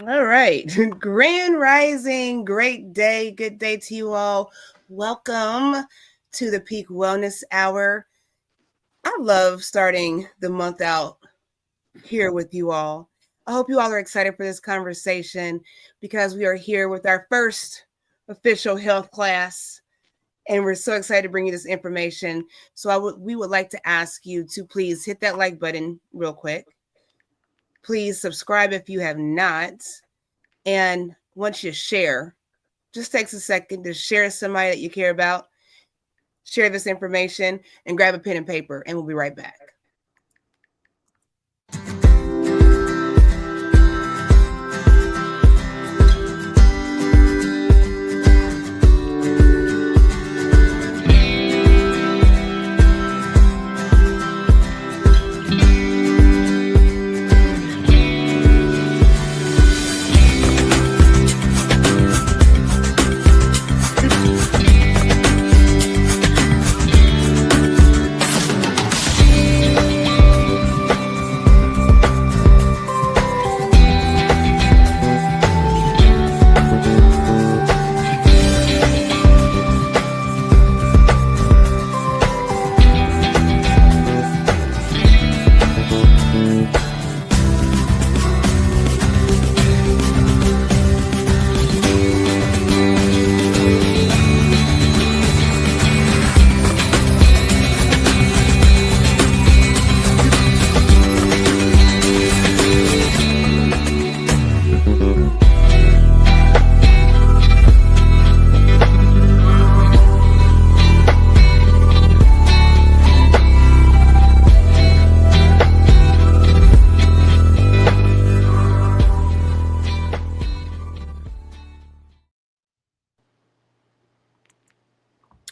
All right. Grand Rising. Great day. Good day to you all. Welcome to the Peak Wellness Hour. I love starting the month out here with you all. I hope you all are excited for this conversation because we are here with our first official health class. And we're so excited to bring you this information. So we would like to ask you to please hit that like button real quick. Please subscribe if you have not. And once you share, just takes a second to share somebody that you care about, share this information, and grab a pen and paper, and we'll be right back.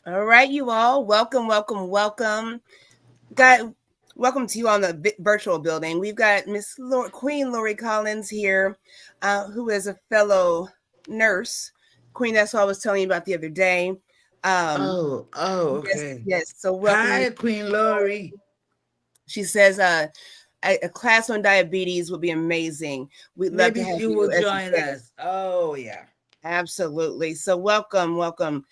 All right, you all. Welcome, welcome, welcome. Welcome to you on the virtual building. We've got Queen Lori Collins here, who is a fellow nurse. Queen, that's what I was telling you about the other day. Yes, Okay. yes. So welcome you. Hi, Queen Lori. She says a class on diabetes would be amazing. We'd love to Maybe have she will you as a join guest. us. Oh, yeah. Absolutely. So welcome, welcome.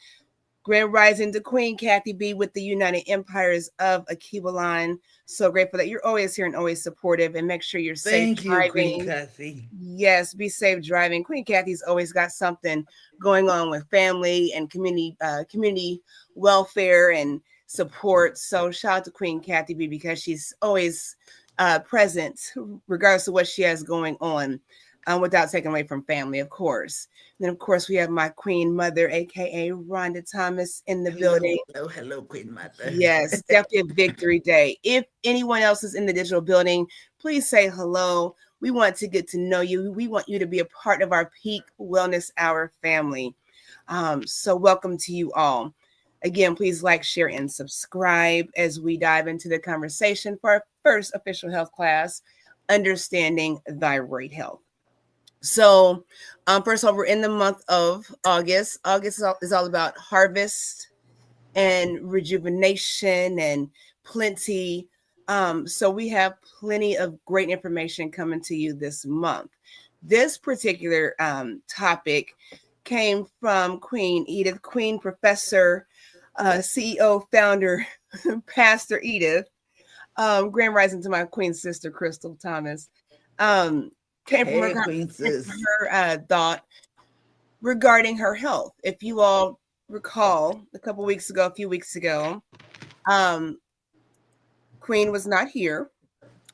Grand Rising to Queen Kathy B with the United Empires of Akibalan. So grateful that you're always here and always supportive, and make sure you're safe Thank you, Queen driving. Cassie. Yes, be safe driving. Queen Kathy's always got something going on with family and community welfare and support. So shout out to Queen Kathy B because she's always present, regardless of what she has going on, without taking away from family, of course. And then, of course, we have my Queen Mother, aka Rhonda Thomas, in the building. Hello, Queen Mother. Yes, definitely a victory day. If anyone else is in the digital building, please say hello. We want to get to know you. We want you to be a part of our Peak Wellness Hour family. So welcome to you all. Again, please like, share, and subscribe as we dive into the conversation for our first official health class, Understanding Thyroid Health. So, first of all, we're in the month of August. August is all about harvest and rejuvenation and plenty. So we have plenty of great information coming to you this month. This particular topic came from Queen Edith, Queen Professor, CEO, founder, Pastor Edith. Grand rising to my Queen sister, Crystal Thomas. Came from Hey, Queen Sis. her thought regarding her health. If you all recall, a few weeks ago, um, Queen was not here.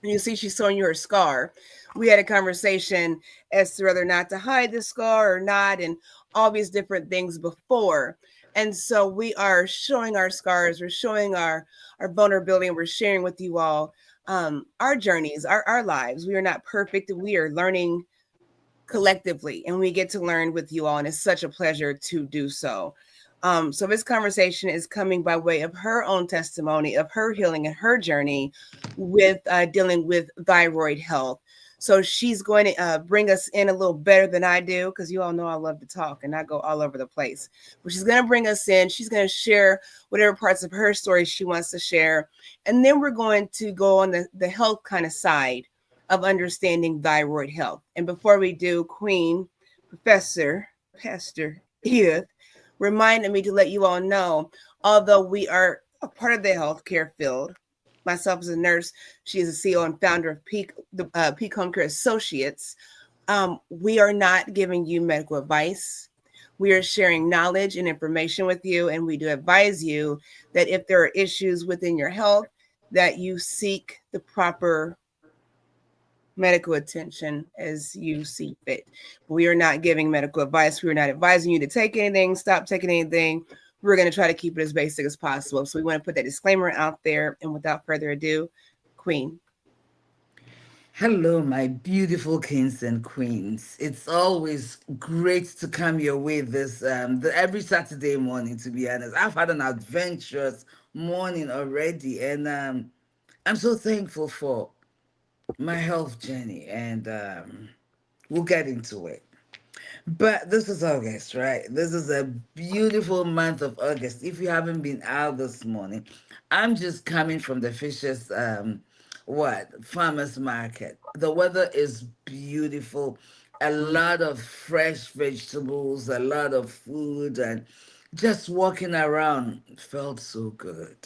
And you see, she's showing you her scar. We had a conversation as to whether or not to hide the scar or not, and all these different things before. And so we are showing our scars, we're showing our vulnerability, and we're sharing with you all our journeys, our lives. We are not perfect. We are learning collectively, and we get to learn with you all, and it's such a pleasure to do so. So this conversation is coming by way of her own testimony of her healing and her journey with dealing with thyroid health. So she's going to bring us in a little better than I do, because you all know I love to talk and I go all over the place. But she's going to bring us in. She's going to share whatever parts of her story she wants to share. And then we're going to go on the health kind of side of understanding thyroid health. And before we do, Queen, Professor, Pastor Edith reminded me to let you all know, although we are a part of the healthcare field, myself as a nurse, she is the CEO and founder of Peak Homecare Associates. We are not giving you medical advice. We are sharing knowledge and information with you, and we do advise you that if there are issues within your health, that you seek the proper medical attention as you see fit. We are not giving medical advice. We are not advising you to take anything, stop taking anything. We're going to try to keep it as basic as possible. So we want to put that disclaimer out there. And without further ado, Queen. Hello, my beautiful kings and queens. It's always great to come your way every Saturday morning, to be honest. I've had an adventurous morning already, and I'm so thankful for my health journey, and we'll get into it. But this is August, right? This is a beautiful month of August. If you haven't been out this morning, I'm just coming from the Fishers farmers market. The weather is beautiful. A lot of fresh vegetables, a lot of food, and just walking around felt so good.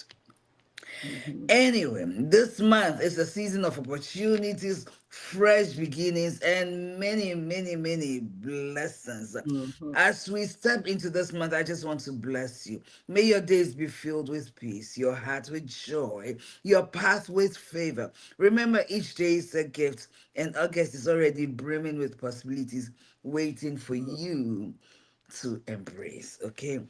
Mm-hmm. Anyway, this month is a season of opportunities, fresh beginnings, and many, many, many blessings. Mm-hmm. As we step into this month, I just want to bless you. May your days be filled with peace, your heart with joy, your path with favor. Remember, each day is a gift, and August is already brimming with possibilities waiting for you to embrace. Okay,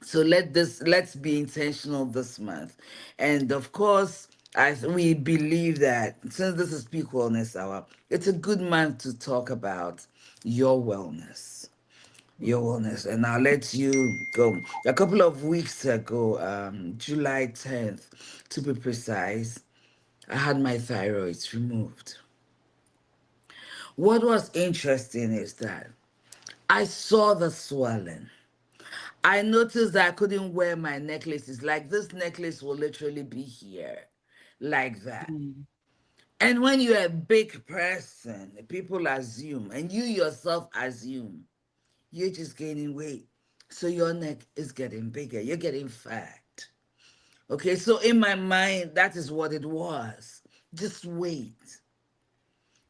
so let's be intentional this month, and of course, as we believe that since this is Peak Wellness Hour, it's a good month to talk about your wellness. Your wellness. And I'll let you go. A couple of weeks ago, July 10th to be precise, I had my thyroids removed. What was interesting is that I saw the swelling. I noticed that I couldn't wear my necklaces. Like, this necklace will literally be here, like that. And when you're a big person, people assume, and you yourself assume, you're just gaining weight. So your neck is getting bigger. You're getting fat. Okay, so in my mind, that is what it was. Just wait.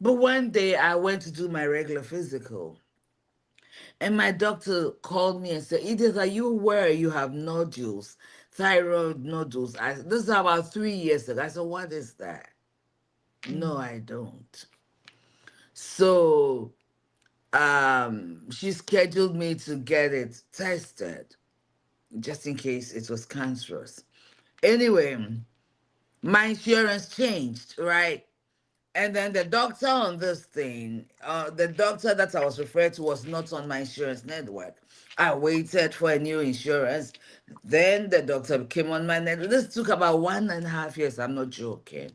But one day I went to do my regular physical. And my doctor called me and said, Edith, are you aware you have nodules, thyroid nodules? This is about 3 years ago. I said, what is that? No, I don't. So she scheduled me to get it tested, just in case it was cancerous. Anyway, my insurance changed, right? And then the doctor on this thing, the doctor that I was referred to was not on my insurance network. I waited for a new insurance. Then the doctor came on my network. This took about 1.5 years. I'm not joking.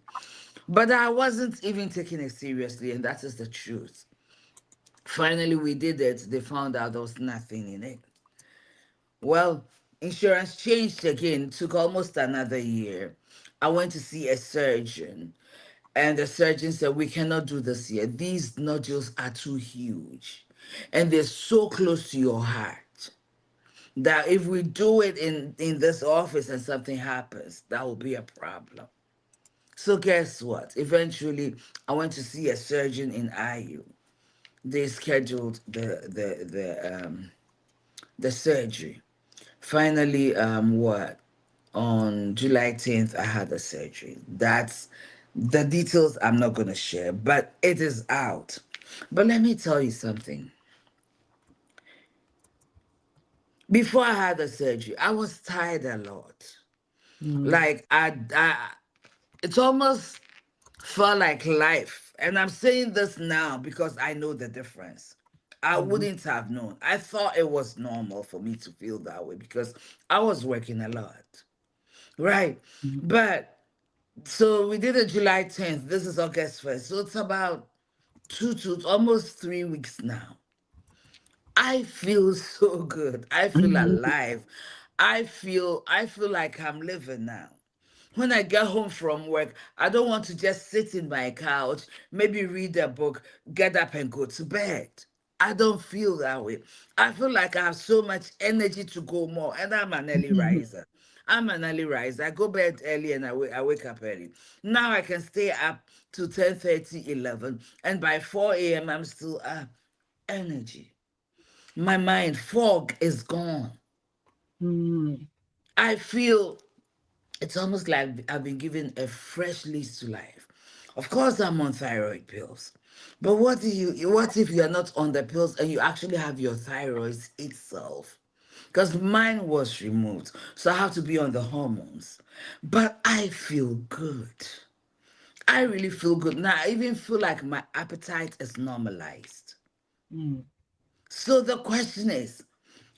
But I wasn't even taking it seriously, and that is the truth. Finally, we did it. They found out there was nothing in it. Well, insurance changed again. It took almost another year. I went to see a surgeon. And the surgeon said, we cannot do this yet. These nodules are too huge. And they're so close to your heart that if we do it in this office and something happens, that will be a problem. So guess what? Eventually, I went to see a surgeon in IU. They scheduled the surgery. Finally, on July 10th, I had the surgery. That's the details I'm not going to share, but it is out. But let me tell you something. Before I had the surgery, I was tired a lot. Like, it's almost felt like life. And I'm saying this now because I know the difference. I wouldn't have known. I thought it was normal for me to feel that way because I was working a lot. Right. But so we did it July 10th. This is August 1st. So it's about almost 3 weeks now. I feel so good. I feel alive. I feel like I'm living now. When I get home from work, I don't want to just sit in my couch, maybe read a book, get up and go to bed. I don't feel that way. I feel like I have so much energy to go more, and I'm an early riser. I'm an early riser. I go bed early and I wake up early. Now I can stay up to 10:30, 11, and by 4 a.m. I'm still up. Energy. My mind fog is gone. Mm. I feel it's almost like I've been given a fresh lease to life. Of course, I'm on thyroid pills, but what if you're not on the pills and you actually have your thyroid itself? Because mine was removed, so I have to be on the hormones. But I feel good. I really feel good now. I even feel like my appetite is normalized. Mm. So the question is,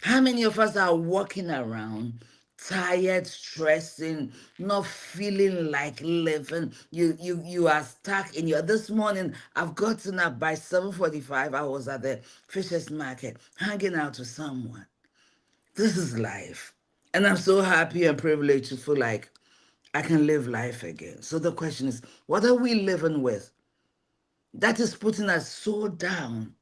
how many of us are walking around tired, stressing, not feeling like living? You are stuck in your. This morning I've gotten up by 7:45. I was at the Fisher's Market hanging out with someone. This is life. And I'm so happy and privileged to feel like I can live life again. So the question is, what are we living with that is putting us so down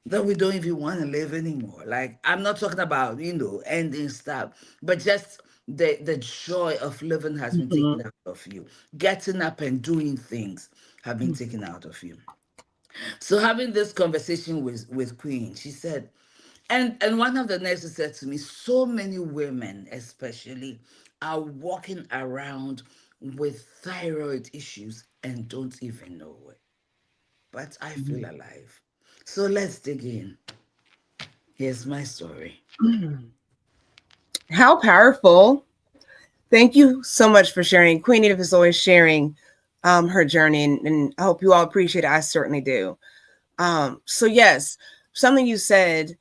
that we don't even want to live anymore? Like, I'm not talking about, ending stuff, but just the joy of living has been Mhm. taken out of you. Getting up and doing things have been taken out of you. So having this conversation with Queen, she said, and one of the nurses said to me, so many women especially are walking around with thyroid issues and don't even know it. But I feel alive. So let's dig in. Here's my story. Mhm. How powerful. Thank you so much for sharing. Queen Edith is always sharing her journey, and I hope you all appreciate it. I certainly do. So, yes, something you said,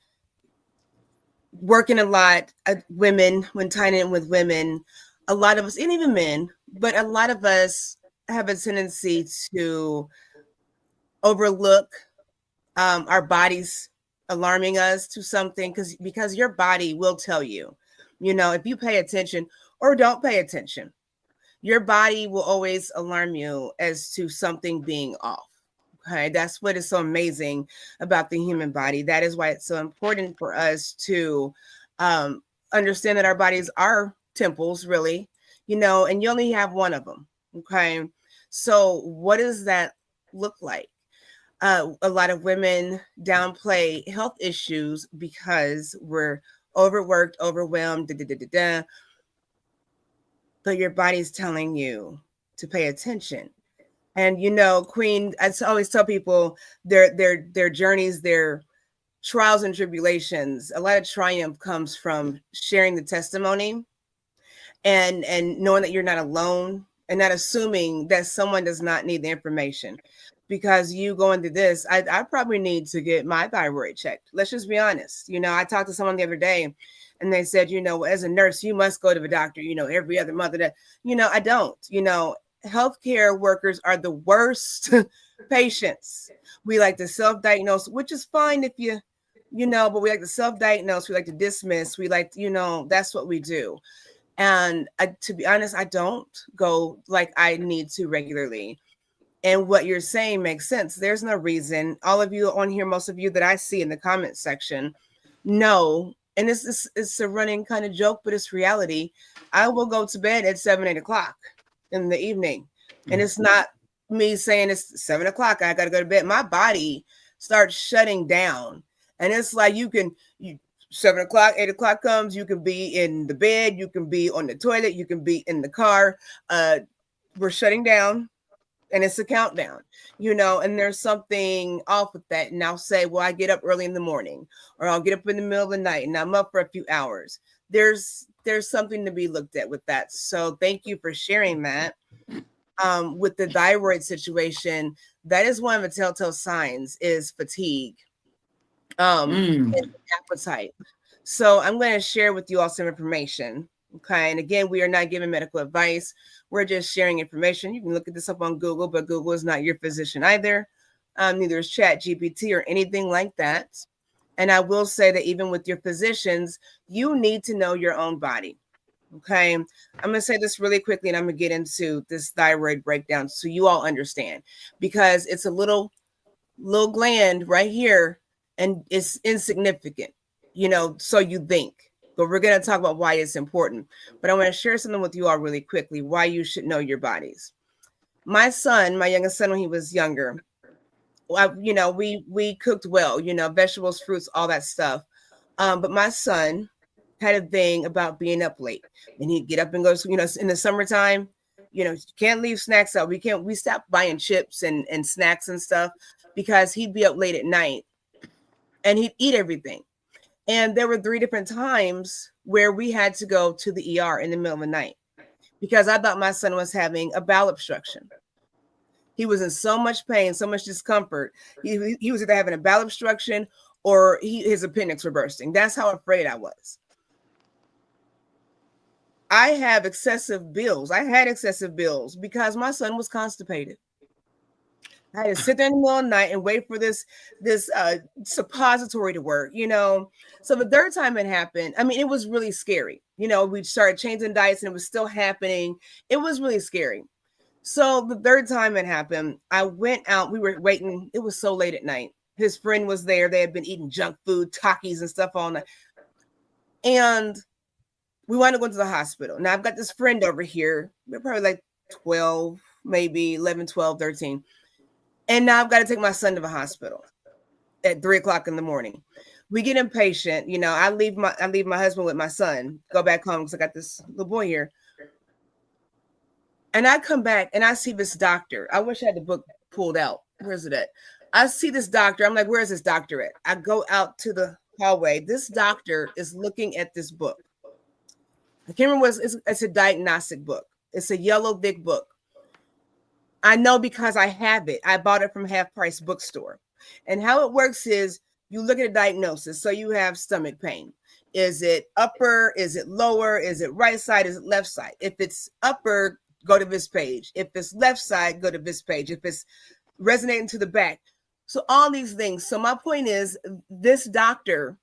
working a lot, women, when tying in with women, a lot of us, and even men, but a lot of us have a tendency to overlook our bodies alarming us to something because your body will tell you, if you pay attention or don't pay attention, your body will always alarm you as to something being off. Okay, that's what is so amazing about the human body. That is why it's so important for us to um, understand that our bodies are temples, really, and you only have one of them. Okay, so what does that look like? A lot of women downplay health issues because we're overworked, overwhelmed, da, da, da, da, da, but your body's telling you to pay attention. And Queen, I always tell people their journeys, their trials and tribulations. A lot of triumph comes from sharing the testimony and knowing that you're not alone and not assuming that someone does not need the information. Because you go into this, I probably need to get my thyroid checked. Let's just be honest. I talked to someone the other day and they said, as a nurse, you must go to the doctor, every other month. That, I don't. Healthcare workers are the worst patients. We like to self-diagnose, which is fine if but we like to self-diagnose. We like to dismiss. We like, that's what we do. And to be honest, I don't go like I need to regularly. And what you're saying makes sense. There's no reason. All of you on here, most of you that I see in the comment section, know, and it's a running kind of joke, but it's reality. I will go to bed at 7, 8 o'clock in the evening. And Mm. it's not me saying it's 7 o'clock, I gotta go to bed. My body starts shutting down. And it's like you 7 o'clock, 8 o'clock comes, you can be in the bed, you can be on the toilet, you can be in the car. We're shutting down and it's a countdown, and there's something off with that. And I'll say, well, I get up early in the morning, or I'll get up in the middle of the night and I'm up for a few hours. There's something to be looked at with that. So thank you for sharing that. With the thyroid situation, that is one of the telltale signs is fatigue, and Mm. appetite. So I'm going to share with you all some information. Okay. And again, we are not giving medical advice. We're just sharing information. You can look at this up on Google, but Google is not your physician either. Neither is Chat GPT or anything like that. And I will say that even with your physicians, you need to know your own body. Okay. I'm going to say this really quickly and I'm going to get into this thyroid breakdown so you all understand, because it's a little gland right here and it's insignificant, so you think. But we're going to talk about why it's important. But I want to share something with you all really quickly, why you should know your bodies. My son, my youngest son, when he was younger, we cooked well, vegetables, fruits, all that stuff. But my son had a thing about being up late, and he'd get up and go. In the summertime, you can't leave snacks out. We stopped buying chips and snacks and stuff because he'd be up late at night and he'd eat everything. And there were 3 different times where we had to go to the ER in the middle of the night because I thought my son was having a bowel obstruction. He was in so much pain, so much discomfort. He was either having a bowel obstruction or his appendix were bursting. That's how afraid I was. I have excessive bills. I had excessive bills because my son was constipated. I had to sit there in the middle of the night and wait for this suppository to work, So the 3rd time it happened, I mean, it was really scary. We started changing diets and it was still happening. It was really scary. So the 3rd time it happened, I went out. We were waiting. It was so late at night. His friend was there. They had been eating junk food, Takis and stuff all night. And we wanted to go to the hospital. Now I've got this friend over here. We're probably like 12, maybe 11, 12, 13. And now I've got to take my son to the hospital at 3:00 in the morning. We get impatient. I leave my husband with my son, go back home because I got this little boy here. And I come back and I see this doctor. I wish I had the book pulled out. Where's it at? I see this doctor. I'm like, where's this doctor at? I go out to the hallway. This doctor is looking at this book. I can't remember what it's a diagnostic book. It's a yellow, thick book. I know because I have it. I bought it from Half Price Bookstore. And how it works is you look at a diagnosis. So you have stomach pain. Is it upper? Is it lower? Is it right side? Is it left side? If it's upper, go to this page. If it's left side, go to this page. If it's resonating to the back. So all these things. So my point is, this doctor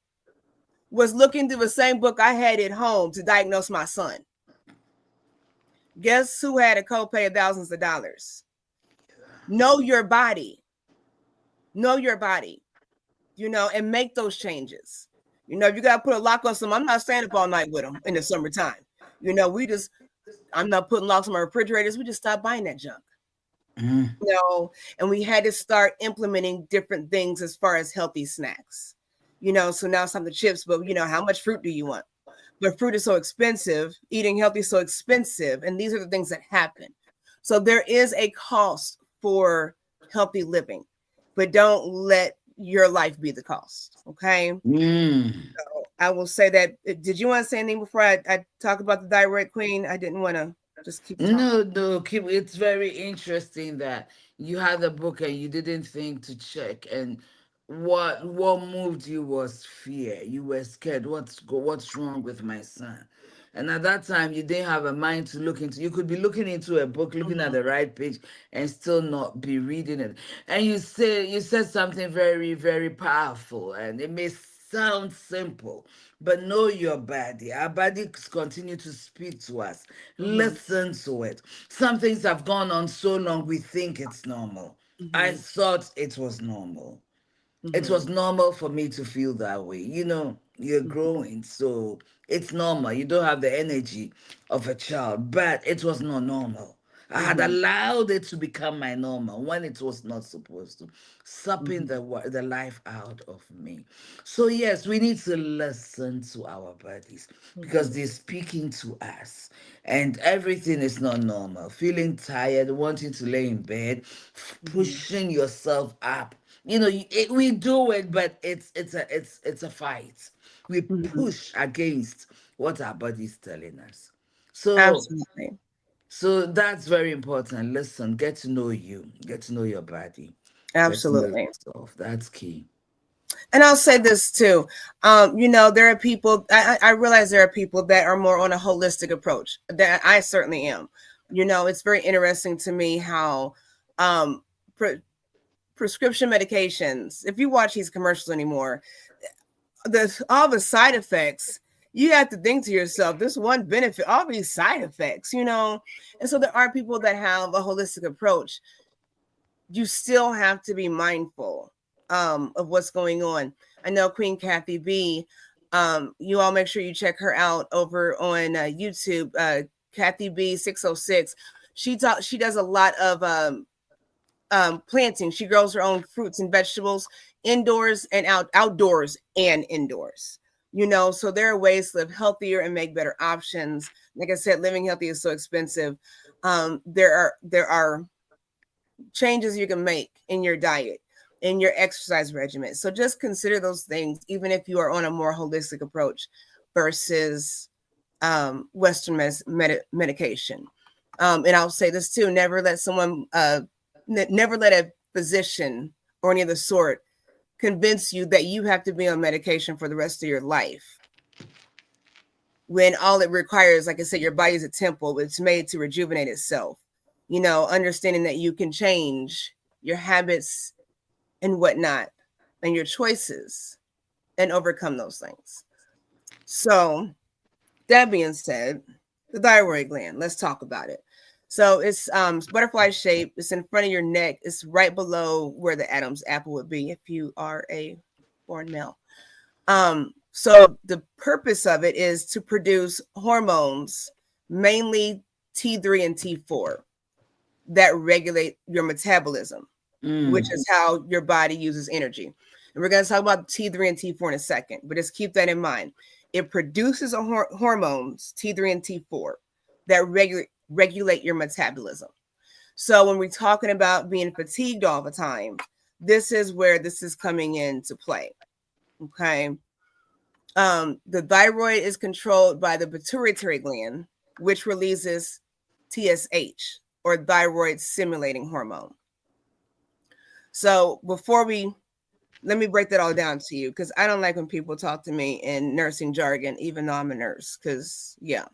was looking through the same book I had at home to diagnose my son. Guess who had a copay of thousands of dollars? Know your body. Know your body, and make those changes. If you got to put a lock on someone, I'm not staying up all night with them in the summertime. I'm not putting locks on my refrigerators. We just stopped buying that junk. And we had to start implementing different things as far as healthy snacks. So now it's not the chips, but how much fruit do you want? But fruit is so expensive. Eating healthy is so expensive. And these are the things that happen. So there is a cost for healthy living, but don't let your life be the cost. Okay. So I will say that. Did you want to say anything before I talk about the thyroid queen? I didn't want to just keep talking. No, keep. It's very interesting that you had a book and you didn't think to check. And what moved you was fear. You were scared. What's wrong with my son? And at that time, you didn't have a mind to look into. You could be looking into a book, looking at the right page, and still not be reading it. And you said something very, very powerful, and it may sound simple, but know your body. Our bodies continue to speak to us. Listen to it. Some things have gone on so long, we think it's normal. I thought it was normal. It was normal for me to feel that way. You're growing, so it's normal. You don't have the energy of a child, but it was not normal. I had allowed it to become my normal when it was not supposed to, sucking the life out of me. So yes, we need to listen to our bodies because they're speaking to us, and everything is not normal. Feeling tired, wanting to lay in bed, pushing yourself up. We do it, but it's a fight. We push against what our body's telling us. So Absolutely. so that's very important. Listen, get to know you, get to know your body, get to know Absolutely. yourself. That's key. And I'll say this too. There are people, I realize there are people that are more on a holistic approach. That I certainly am. It's very interesting to me how prescription medications, if you watch these commercials anymore, all the side effects, you have to think to yourself, this one benefit, all these side effects, you know? And so there are people that have a holistic approach. You still have to be mindful of what's going on. I know Queen Kathy B, you all make sure you check her out over on YouTube, Kathy B 606. She does a lot of planting. She grows her own fruits and vegetables indoors and outdoors and indoors. You know, so there are ways to live healthier and make better options. Like I said, living healthy is so expensive. There are changes you can make in your diet, in your exercise regimen. So just consider those things, even if you are on a more holistic approach versus Western medication. And I'll say this too: never let never let a physician or any of the sort convince you that you have to be on medication for the rest of your life. When all it requires, like I said, your body is a temple; it's made to rejuvenate itself. You know, understanding that you can change your habits and whatnot and your choices and overcome those things. So that being said, the thyroid gland, let's talk about it. So it's butterfly shape. It's in front of your neck. It's right below where the Adam's apple would be if you are a born male. So the purpose of it is to produce hormones, mainly T3 and T4, that regulate your metabolism, which is how your body uses energy. And we're going to talk about T3 and T4 in a second, but just keep that in mind. It produces hormones, T3 and T4, that regulate your metabolism. So when we're talking about being fatigued all the time, this is where this is coming into play. Okay. The thyroid is controlled by the pituitary gland, which releases TSH, or thyroid stimulating hormone. So let me break that all down to you, because I don't like when people talk to me in nursing jargon, even though I'm a nurse, because yeah.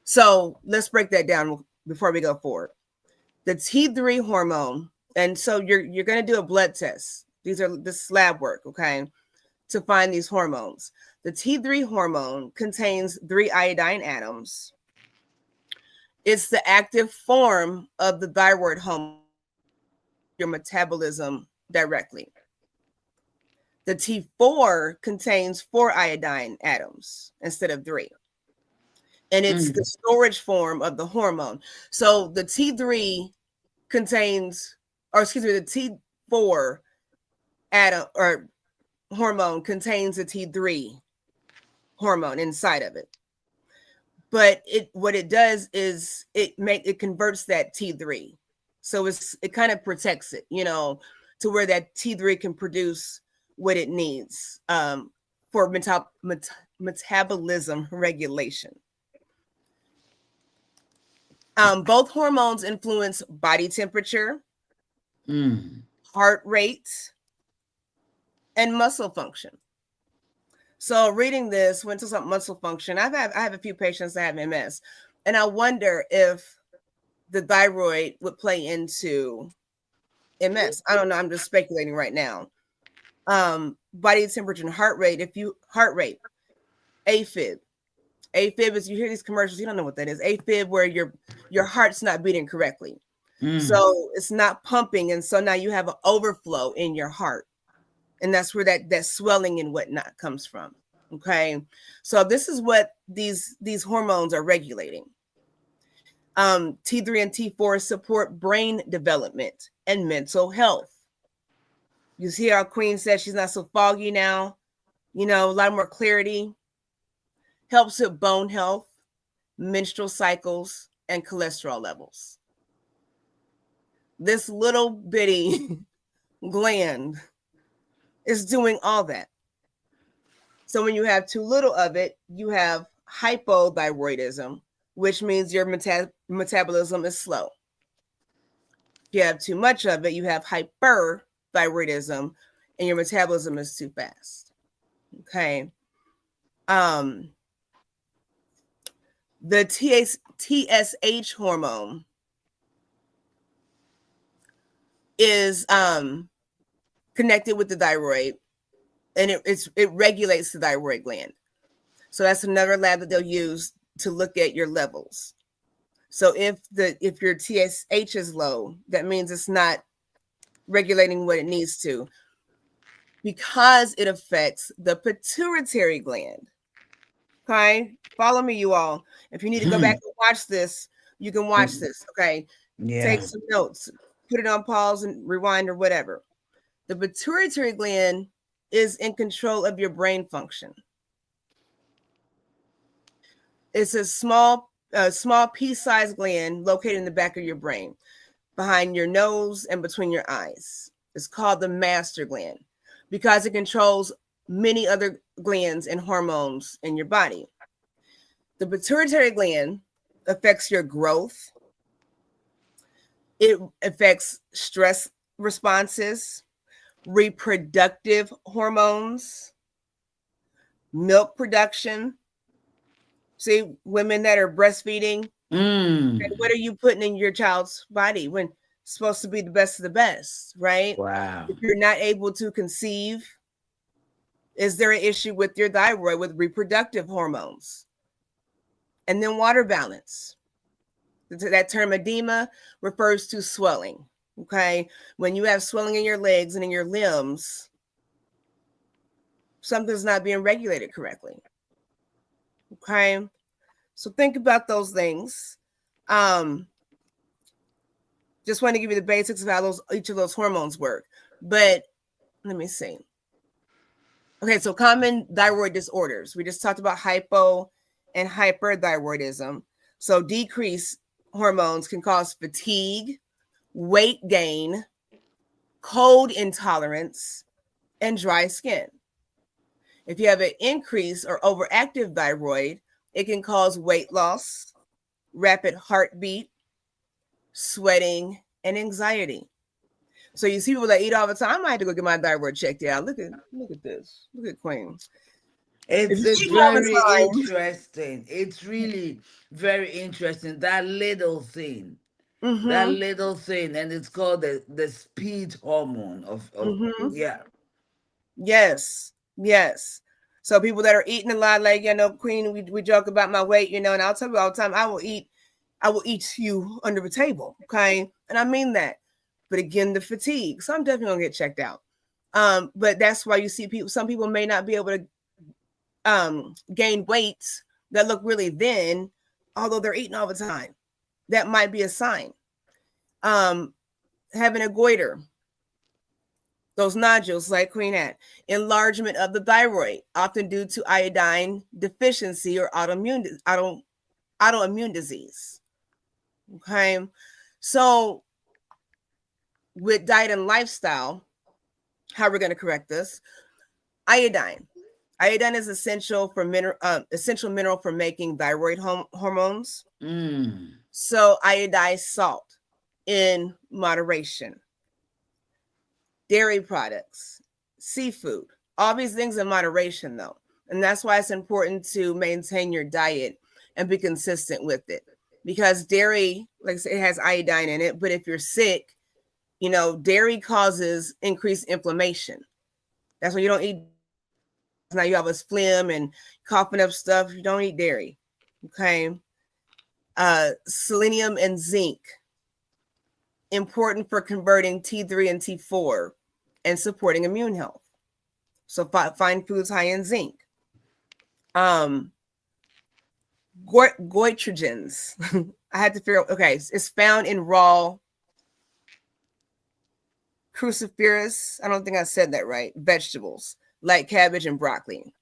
So let's break that down before we go forward. The T3 hormone, and so you're going to do a blood test. This lab work, okay, to find these hormones. The T3 hormone contains 3 iodine atoms. It's the active form of the thyroid hormone, your metabolism directly. The T4 contains 4 iodine atoms instead of 3. And it's the storage form of the hormone. So the T3 contains, or excuse me, the T4 atom or hormone contains the T3 hormone inside of it. But what it does is it converts that T3. So it kind of protects it, you know, to where that T3 can produce what it needs for metabolism regulation. Both hormones influence body temperature, heart rate, and muscle function. So reading this, when it talks about muscle function, I have a few patients that have MS, and I wonder if the thyroid would play into MS. I don't know. I'm just speculating right now. Body temperature and heart rate. AFib. AFib is, you hear these commercials, you don't know what that is. AFib, where your heart's not beating correctly. So it's not pumping. And so now you have an overflow in your heart. And that's where that swelling and whatnot comes from. Okay. So this is what these hormones are regulating. T3 and T4 support brain development and mental health. You see how Queen said she's not so foggy now, you know, a lot more clarity. Helps with bone health, menstrual cycles, and cholesterol levels. This little bitty gland is doing all that. So when you have too little of it, you have hypothyroidism, which means your metabolism is slow. If you have too much of it, you have hyperthyroidism, and your metabolism is too fast. Okay. The TSH hormone is connected with the thyroid, and it regulates the thyroid gland. So that's another lab that they'll use to look at your levels. So if your TSH is low, that means it's not regulating what it needs to, because it affects the pituitary gland. Okay, follow me, you all. If you need to go back and watch this, you can watch this. Okay, take Yeah. some notes, put it on pause and rewind or whatever. The pituitary gland is in control of your brain function. It's a small pea-sized gland located in the back of your brain, behind your nose and between your eyes. It's called the master gland because it controls many other glands and hormones in your body. The pituitary gland affects your growth. It affects stress responses, reproductive hormones, milk production. See, women that are breastfeeding, what are you putting in your child's body when it's supposed to be the best of the best, right? Wow. If you're not able to conceive, is there an issue with your thyroid, with reproductive hormones? And then water balance. That term edema refers to swelling. Okay. When you have swelling in your legs and in your limbs, something's not being regulated correctly. Okay. So think about those things. Just want to give you the basics of how each of those hormones work. But let me see. Okay, so common thyroid disorders. We just talked about hypo and hyperthyroidism. So decreased hormones can cause fatigue, weight gain, cold intolerance, and dry skin. If you have an increased or overactive thyroid, it can cause weight loss, rapid heartbeat, sweating, and anxiety. So you see people that eat all the time. I might have to go get my thyroid checked out. Look at this. Look at Queen. It's very interesting. It's really very interesting. That little thing. That little thing. And it's called the speed hormone of yeah. Yes. Yes. So people that are eating a lot, like, Queen, we joke about my weight, and I'll tell you all the time, I will eat you under the table. Okay. And I mean that. But again, the fatigue. So I'm definitely gonna get checked out. But that's why you see some people may not be able to gain weight that look really thin, although they're eating all the time. That might be a sign. Having a goiter, those nodules like Queen had, enlargement of the thyroid, often due to iodine deficiency or autoimmune disease. Okay. So with diet and lifestyle, how we're going to correct this: iodine. Iodine is essential mineral for making thyroid hormones. So iodized salt in moderation. Dairy products, seafood, all these things in moderation, though. And that's why it's important to maintain your diet and be consistent with it. Because dairy, like I said, it has iodine in it. But if you're sick, dairy causes increased inflammation. That's why you don't eat. Now you have a phlegm and coughing up stuff. You don't eat dairy. Okay. Selenium and zinc, important for converting T3 and T4 and supporting immune health. So find foods high in zinc. Goitrogens. I had to figure out, okay, it's found in raw cruciferous, I don't think I said that right, vegetables like cabbage and broccoli.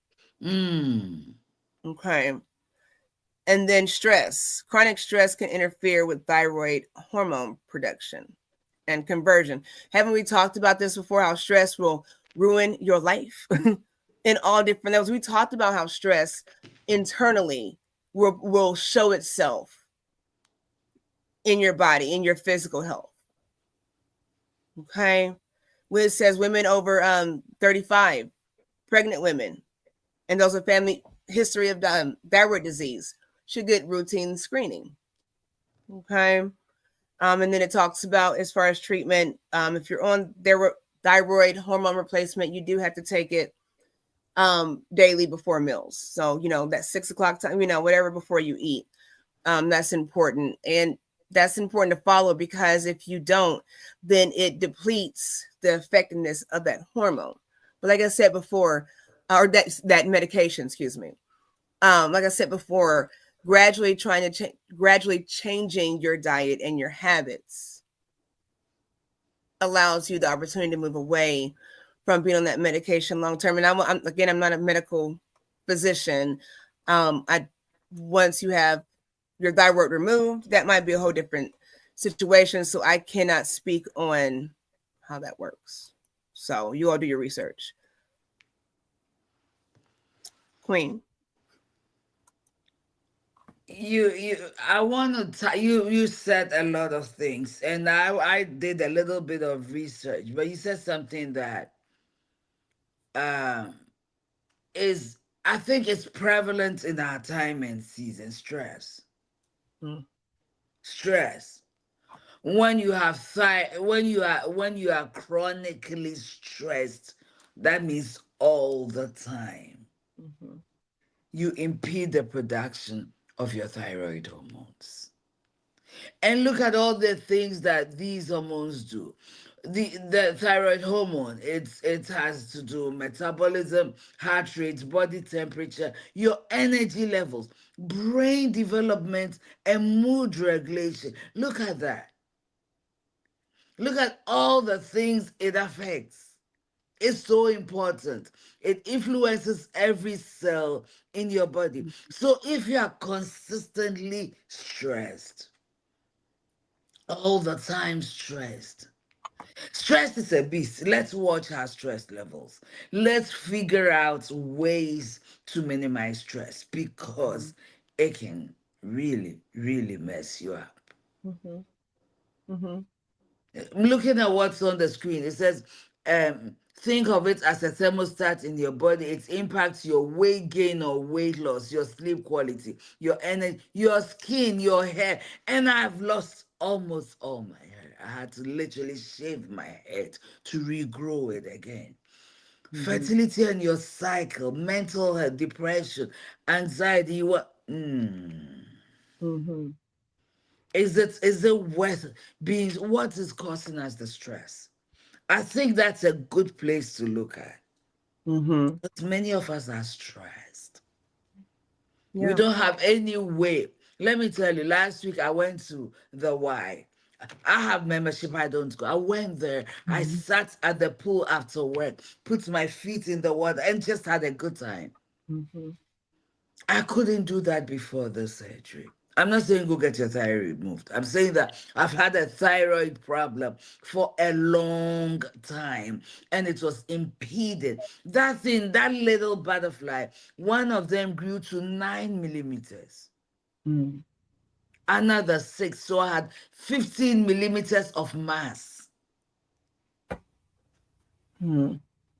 Okay. And then stress. Chronic stress can interfere with thyroid hormone production and conversion. Haven't we talked about this before, how stress will ruin your life in all different levels? We talked about how stress internally will show itself in your body, in your physical health. Okay. When it says women over 35, pregnant women, and those with family history of thyroid disease should get routine screening. Okay. And then it talks about, as far as treatment, if you're on thyroid hormone replacement, you do have to take it daily before meals. So, that 6 o'clock time, whatever before you eat. That's important. And that's important to follow, because if you don't, then it depletes the effectiveness of that hormone. But like I said before, or that medication, excuse me. Like I said before, gradually changing your diet and your habits allows you the opportunity to move away from being on that medication long term. And I'm not a medical physician. I Once you have your thyroid removed, that might be a whole different situation. So I cannot speak on how that works. So you all do your research. Queen. I want to you said a lot of things, and I did a little bit of research, but you said something that um is, I think it's prevalent in our time and season: stress. Mm. Stress. When you have when you are chronically stressed, that means all the time Mm-hmm. you impede the production of your thyroid hormones. And look at all the things that these hormones do. The thyroid hormone, it has to do metabolism, heart rate, body temperature, your energy levels, brain development, and mood regulation. Look at that. Look at all the things it affects. It's so important. It influences every cell in your body. So if you are consistently stressed, all the time stressed, stress is a beast. Let's watch our stress levels. Let's figure out ways to minimize stress, because it can really, really mess you up. Mm-hmm. Mm-hmm. I'm looking at what's on the screen. It says, think of it as a thermostat in your body. It impacts your weight gain or weight loss, your sleep quality, your energy, your skin, your hair. And I've lost almost all my hair. I had to literally shave my head to regrow it again. Mm-hmm. Fertility and your cycle, mental health, depression, anxiety. Mm-hmm. Is it worth being? What is causing us the stress? I think that's a good place to look at. Mm-hmm. But many of us are stressed. We Yeah. don't have any way. Let me tell you, last week I went to the Y. I have membership, I don't go. I went there, I Mm-hmm. sat at the pool after work, put my feet in the water, and just had a good time. Mm-hmm. I couldn't do that before the surgery. I'm not saying go get your thyroid removed. I'm saying that I've had a thyroid problem for a long time, and it was impeded. That thing, that little butterfly, one of them grew to 9 millimeters, Mm-hmm. another six. So I had 15 millimeters of mass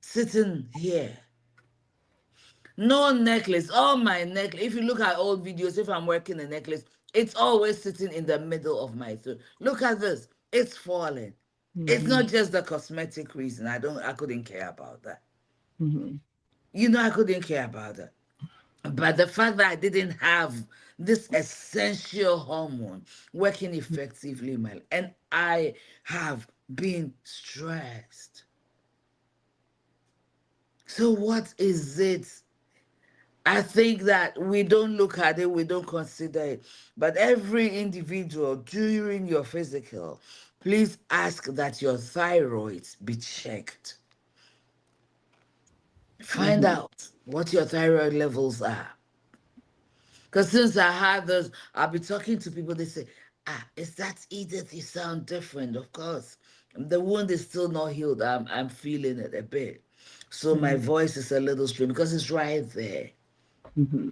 sitting here. No necklace. All my necklace. If you look at old videos, if I'm working a necklace, it's always sitting in the middle of my throat. Look at this. It's falling. It's Mm-hmm. not just the cosmetic reason. I couldn't care about that. Mm-hmm. I couldn't care about that. But the fact that I didn't have this essential hormone working effectively in my life, and I have been stressed. So what is it? I think that we don't look at it, we don't consider it. But every individual during your physical, please ask that your thyroid be checked. Find Mm-hmm. out what your thyroid levels are. Because since I had those, I'll be talking to people, they say, is that Edith? You sound different. Of course. The wound is still not healed. I'm feeling it a bit. So my Mm-hmm. voice is a little strange because it's right there. Mm-hmm.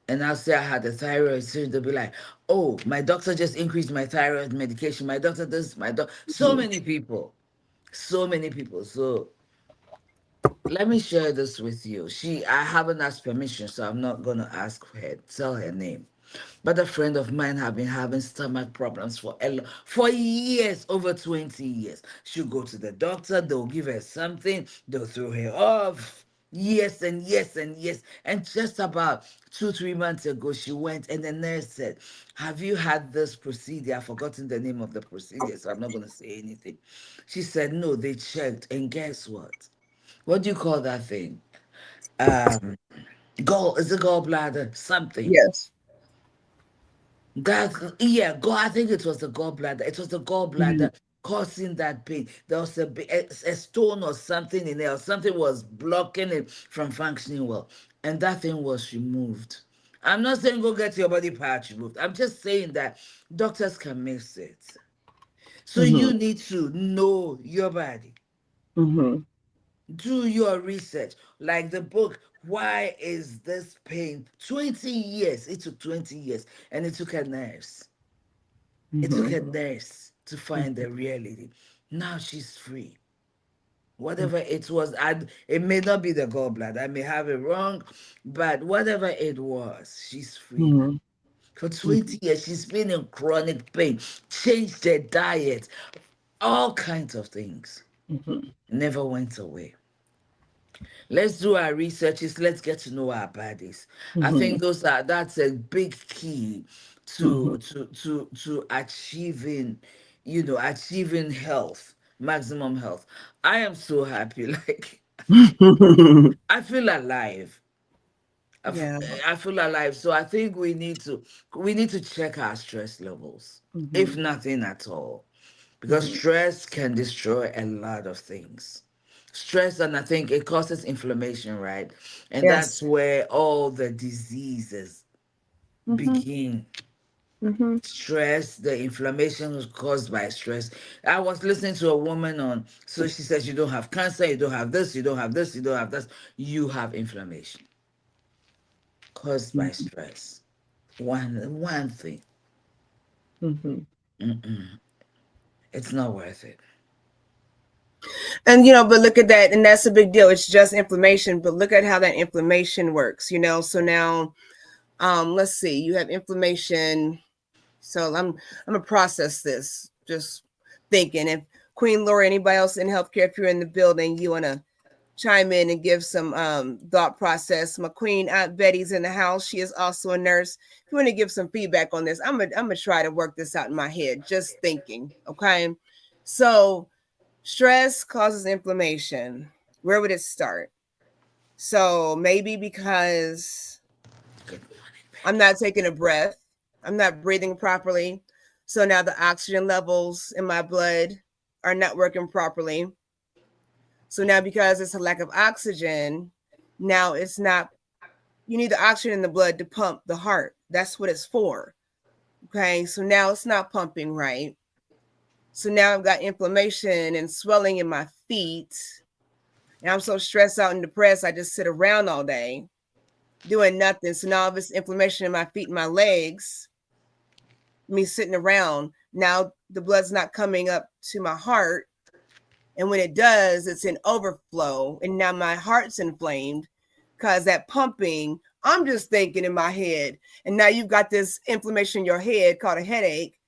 And I'll say I had a thyroid surgery, they'll be like, oh, my doctor just increased my thyroid medication. My doctor this, my doctor. So many people. So many people. So let me share this with you. I haven't asked permission, so I'm not gonna ask her, tell her name. But a friend of mine have been having stomach problems for years, over 20 years. She'll go to the doctor, they'll give her something, they'll throw her off. Yes and yes and yes. And just about 2, 3 months ago, she went and the nurse said, "Have you had this procedure?" I've forgotten the name of the procedure, so I'm not going to say anything. She said, "No, they checked. And guess what? What do you call that thing? Um, is it gallbladder? Something. Yes. That, yeah, I think it was the gallbladder. It was the Mhm. gallbladder causing that pain. There was a stone or something in there, or something was blocking it from functioning well. And that thing was removed. I'm not saying go get your body part removed. I'm just saying that doctors can miss it. So you Mhm. need to know your body. Mhm. Do your research. Like the book, Why is This Pain? 20 years. It took 20 years. And it took a nurse. It took Mhm. a nurse to find the reality. Now she's free. Whatever it was, it may not be the gallbladder. I may have it wrong, but whatever it was, she's free. Mhm. For Mhm. 20 years, she's been in chronic pain, changed her diet, all kinds of things. Mhm. Never went away. Let's do our researches. Let's get to know our bodies. I think Mhm. that's a big key Mhm. to achieving, achieving health, maximum health. I am so happy. Like I feel alive. I, f- Yeah. I feel alive. So I think we need to check our stress levels, if Mhm. nothing at all, because Mhm. stress can destroy a lot of things. Stress, and I think it causes inflammation, right? And Yes. that's where all the diseases Mhm. begin. Mhm. Stress, the inflammation is caused by stress. I was listening to a woman on, so she says, you don't have cancer, you don't have this, you don't have this, you don't have this. You have inflammation caused by Mhm. stress. One thing. Mhm. Mm-mm. It's not worth it. And but look at that, and that's a big deal. It's just inflammation, but look at how that inflammation works. So now, let's see. You have inflammation. So I'm gonna process this. Just thinking. If Queen Laura, anybody else in healthcare, if you're in the building, you wanna chime in and give some thought process. My Queen Aunt Betty's in the house. She is also a nurse. If you want to give some feedback on this, I'm gonna try to work this out in my head. Just thinking. Okay. So stress causes inflammation. Where would it start? So maybe because Good morning, I'm Betty. not taking a breath, I'm not breathing properly. So now the oxygen levels in my blood are not working properly. So now, because it's a lack of oxygen, now it's not, you need the oxygen in the blood to pump the heart. That's what it's for. Okay. So now it's not pumping right. So now I've got inflammation and swelling in my feet. And I'm so stressed out and depressed, I just sit around all day doing nothing. So now this inflammation in my feet and my legs, me sitting around, now the blood's not coming up to my heart. And when it does, it's in overflow. And now my heart's inflamed because that pumping, I'm just thinking in my head. And now you've got this inflammation in your head called a headache,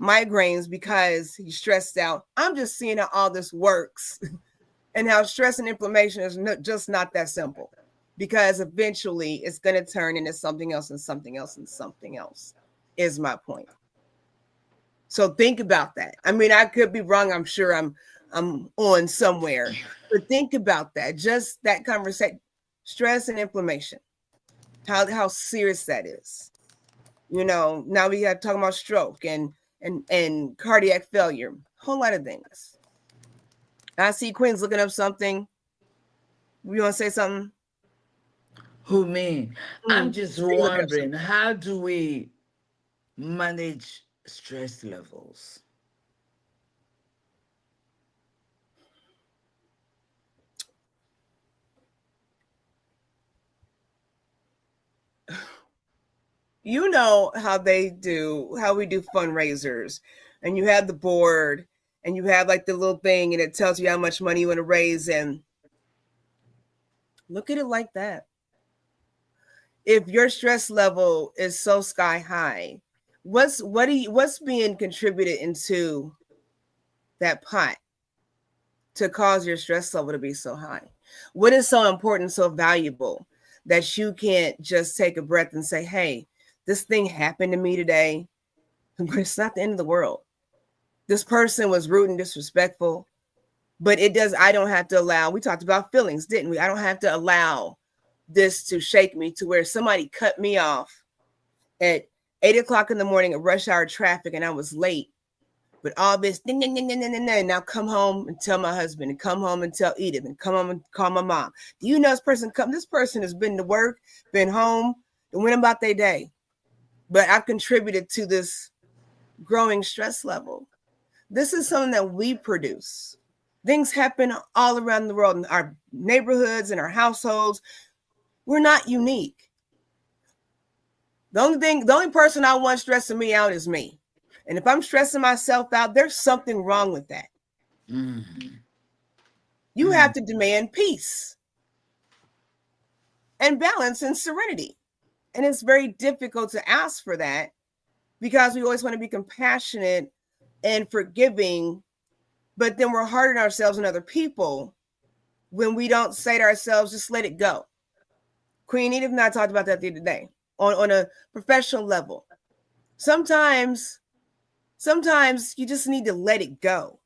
migraines because you're stressed out. I'm just seeing how all this works and how stress and inflammation is just not that simple, because eventually it's going to turn into something else and something else and something else, is my point. So think about that. I mean, I could be wrong. I'm sure I'm on somewhere, but think about that. Just that conversation, stress and inflammation, how serious that is. Now we have talking about stroke and cardiac failure, whole lot of things. I see Quinn's looking up something. You want to say something? Who me? I'm just So you looking up wondering, something. how do we manage stress levels? How we do fundraisers, and you have the board, and you have like the little thing, and it tells you how much money you want to raise. And look at it like that. If your stress level is so sky high, what's being contributed into that pot to cause your stress level to be so high? What is so important, so valuable that you can't just take a breath and say, hey, this thing happened to me today. It's not the end of the world. This person was rude and disrespectful, but I don't have to allow, we talked about feelings, didn't we? I don't have to allow this to shake me to where somebody cut me off at 8 o'clock in the morning at rush hour traffic and I was late. But all this, now come home and tell my husband, and come home and tell Edith, and come home and call my mom. Do you know this person This person has been to work, been home, and went about their day. But I've contributed to this growing stress level. This is something that we produce. Things happen all around the world in our neighborhoods, in our households. We're not unique. The only person I want stressing me out is me. And if I'm stressing myself out, there's something wrong with that. Mm-hmm. You have to demand peace and balance and serenity. And it's very difficult to ask for that because we always want to be compassionate and forgiving, but then we're hard on ourselves and other people when we don't say to ourselves, just let it go. Queen Edith and I talked about that the other day on a professional level. Sometimes you just need to let it go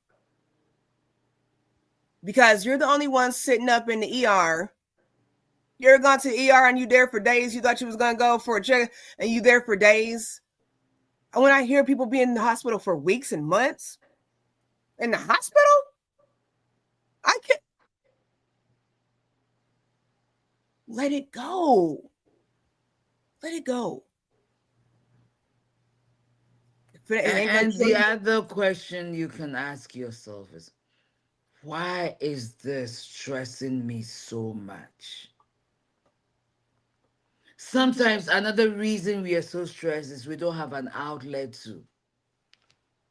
because you're the only one sitting up in the ER. You're gone to the ER and you there for days. You thought you was going to go for a check and you there for days. And when I hear people being in the hospital for weeks and months, in the hospital, I can't. Let it go. Let it go. And the other question you can ask yourself is, why is this stressing me so much? Sometimes another reason we are so stressed is we don't have an outlet to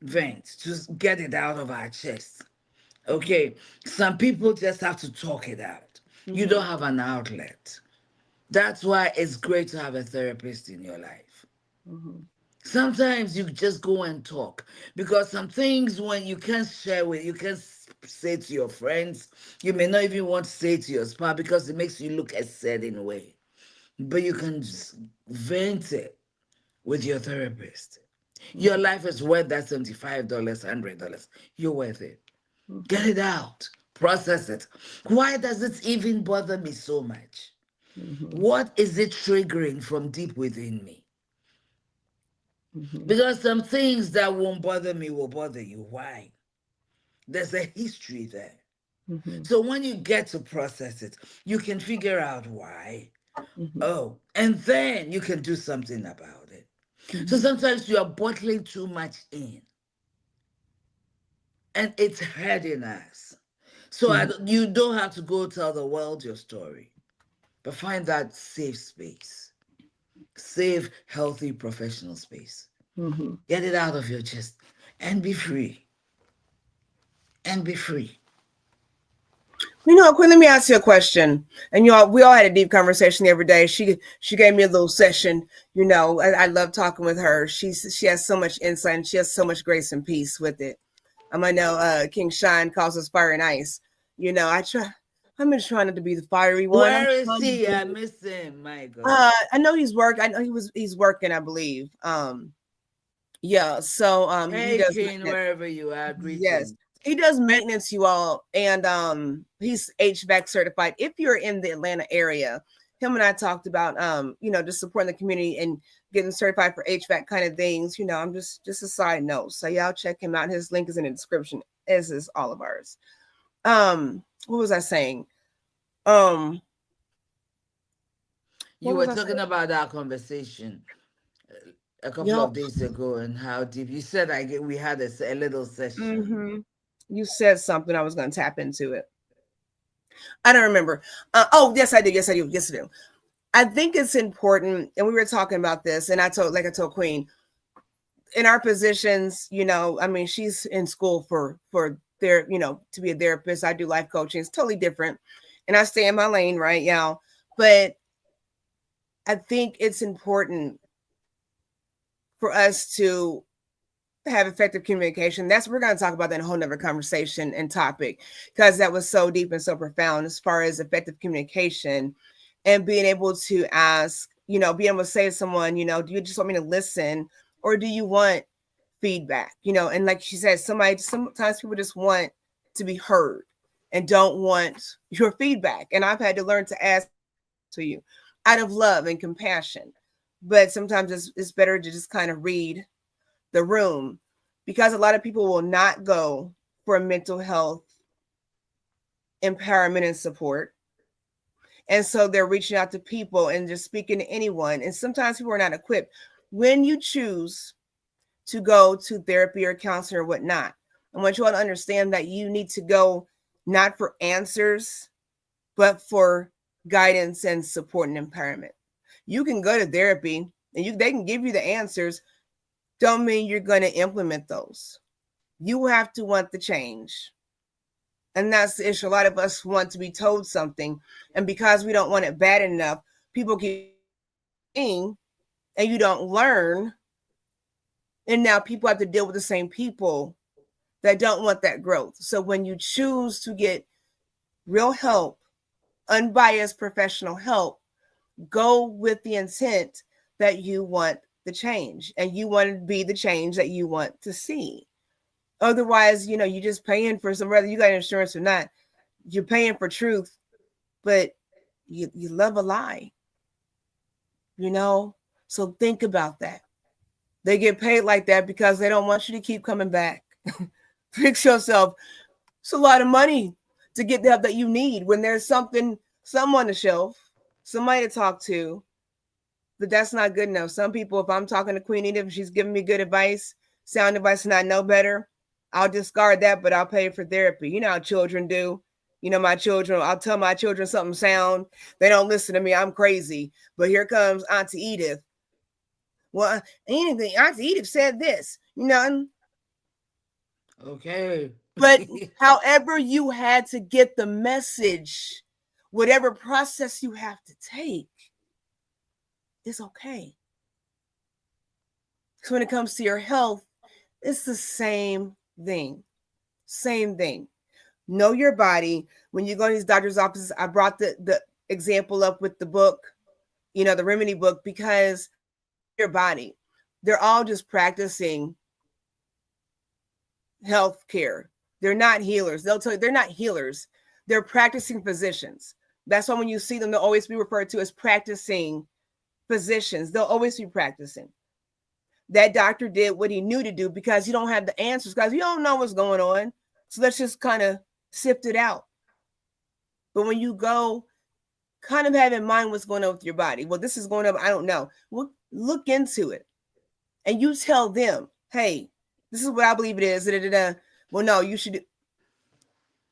vent, to get it out of our chest. Okay, some people just have to talk it out. You don't have an outlet. That's why it's great to have a therapist in your life. Sometimes you just go and talk because some things when you can't share with, you can't say to your friends, you may not even want to say to your spouse because it makes you look a certain way. But you can just vent it with your therapist. Your life is worth that $75, $100. You're worth it. Get it out. Process it. Why does it even bother me so much? What is it triggering from deep within me? Because some things that won't bother me will bother you. Why? There's a history there. So when you get to process it, you can figure out why. Oh, and then you can do something about it. So sometimes you are bottling too much in. And it's hurting us. So you don't have to go tell the world your story. But find that safe space. Safe, healthy, professional space. Get it out of your chest and be free. And be free. You know, Quinn, let me ask you a question. And we all had a deep conversation the other day. She gave me a little session. You know, I love talking with her. She has so much insight and she has so much grace and peace with it. I know King Shine calls us fire and ice. You know, I'm just trying not to be the fiery one. Where is he? I miss him. My God. I know he's working. I know he's working, I believe. Yeah. So hey, he does King, wherever you are, greetings. Yes. He does maintenance, you all, and he's HVAC certified. If you're in the Atlanta area, him and I talked about you know, just supporting the community and getting certified for HVAC kind of things. You know, I'm just a side note. So y'all check him out. His link is in the description, as is all of ours. What was I saying? You were talking about our conversation a couple of days ago and how deep. You said we had a little session. You said something. I was going to tap into it. I don't remember. Oh, yes, I did. Yes, I do. Yes, I do. I think it's important, and we were talking about this, and I told Queen, in our positions, you know, I mean, she's in school for their, you know, to be a therapist. I do life coaching. It's totally different, and I stay in my lane, right, y'all? But I think it's important for us to have effective communication. We're going to talk about that in a whole nother conversation and topic, because that was so deep and so profound as far as effective communication and being able to ask, being able to say to someone, do you just want me to listen, or do you want feedback? And like she said, sometimes people just want to be heard and don't want your feedback. And I've had to learn to ask to you out of love and compassion. But sometimes it's better to just kind of read the room, because a lot of people will not go for mental health empowerment and support. And so they're reaching out to people and just speaking to anyone. And sometimes people are not equipped. When you choose to go to therapy or counseling or whatnot, I want you all to understand that you need to go not for answers, but for guidance and support and empowerment. You can go to therapy and they can give you the answers. Don't mean you're going to implement those. You have to want the change. And that's the issue. A lot of us want to be told something. And because we don't want it bad enough, people keep saying, and you don't learn. And now people have to deal with the same people that don't want that growth. So when you choose to get real help, unbiased professional help, go with the intent that you want the change and you want to be the change that you want to see. Otherwise, you're just paying for some, whether you got insurance or not, you're paying for truth, but you love a lie, So think about that. They get paid like that because they don't want you to keep coming back. Fix yourself. It's a lot of money to get the help that you need when there's some on the shelf, somebody to talk to. But that's not good enough. Some people, if I'm talking to Queen Edith, if she's giving me good advice, sound advice, and I know better, I'll discard that, but I'll pay for therapy. You know how children do. My children, I'll tell my children something sound. They don't listen to me. I'm crazy. But here comes Auntie Edith. Well, Auntie Edith said this, Okay. But however you had to get the message, whatever process you have to take, is okay. So when it comes to your health, it's the same thing. Same thing. Know your body. When you go to these doctor's offices, I brought the example up with the book, the remedy book, because your body, they're all just practicing health care. They're not healers. They'll tell you they're not healers. They're practicing physicians. That's why when you see them, they'll always be referred to as practicing physicians. They'll always be practicing. That doctor did what he knew to do because you don't have the answers, guys. You don't know what's going on. So let's just kind of sift it out. But when you go, kind of have in mind what's going on with your body. Well, this is going on. I don't know. Well, look into it. And you tell them, hey, this is what I believe it is. Well, no, you should.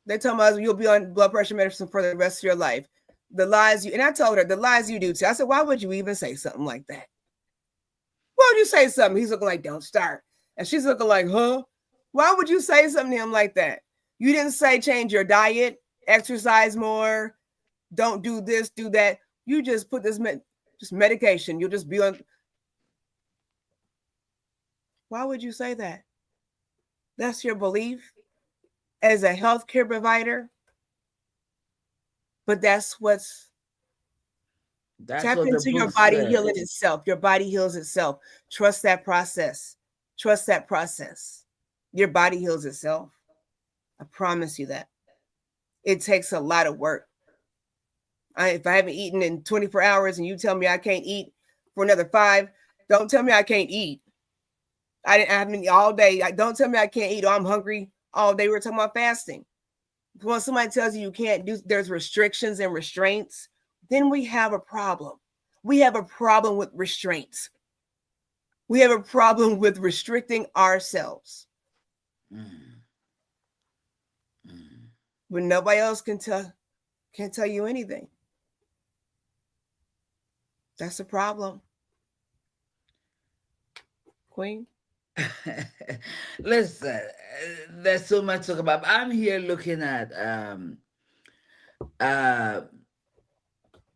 They tell me you'll be on blood pressure medicine for the rest of your life. And I told her the lies you do too. I said, why would you even say something like that? Why would you say something? He's looking like, don't start. And she's looking like, huh? Why would you say something to him like that? You didn't say change your diet, exercise more, don't do this, do that. You just put this just medication. You'll just be on. Why would you say that? That's your belief as a healthcare provider. But that's tap what into your body healing itself. Your body heals itself. Trust that process. Trust that process. Your body heals itself. I promise you that. It takes a lot of work. If I haven't eaten in 24 hours and you tell me I can't eat for another 5, don't tell me I can't eat. I haven't eaten all day. Don't tell me I can't eat. I'm hungry all day. We're talking about fasting. When somebody tells you can't do, there's restrictions and restraints, then we have a problem. We have a problem with restraints. We have a problem with restricting ourselves. When nobody else can tell you anything. That's a problem. Queen? Listen, there's so much to talk about. I'm here looking at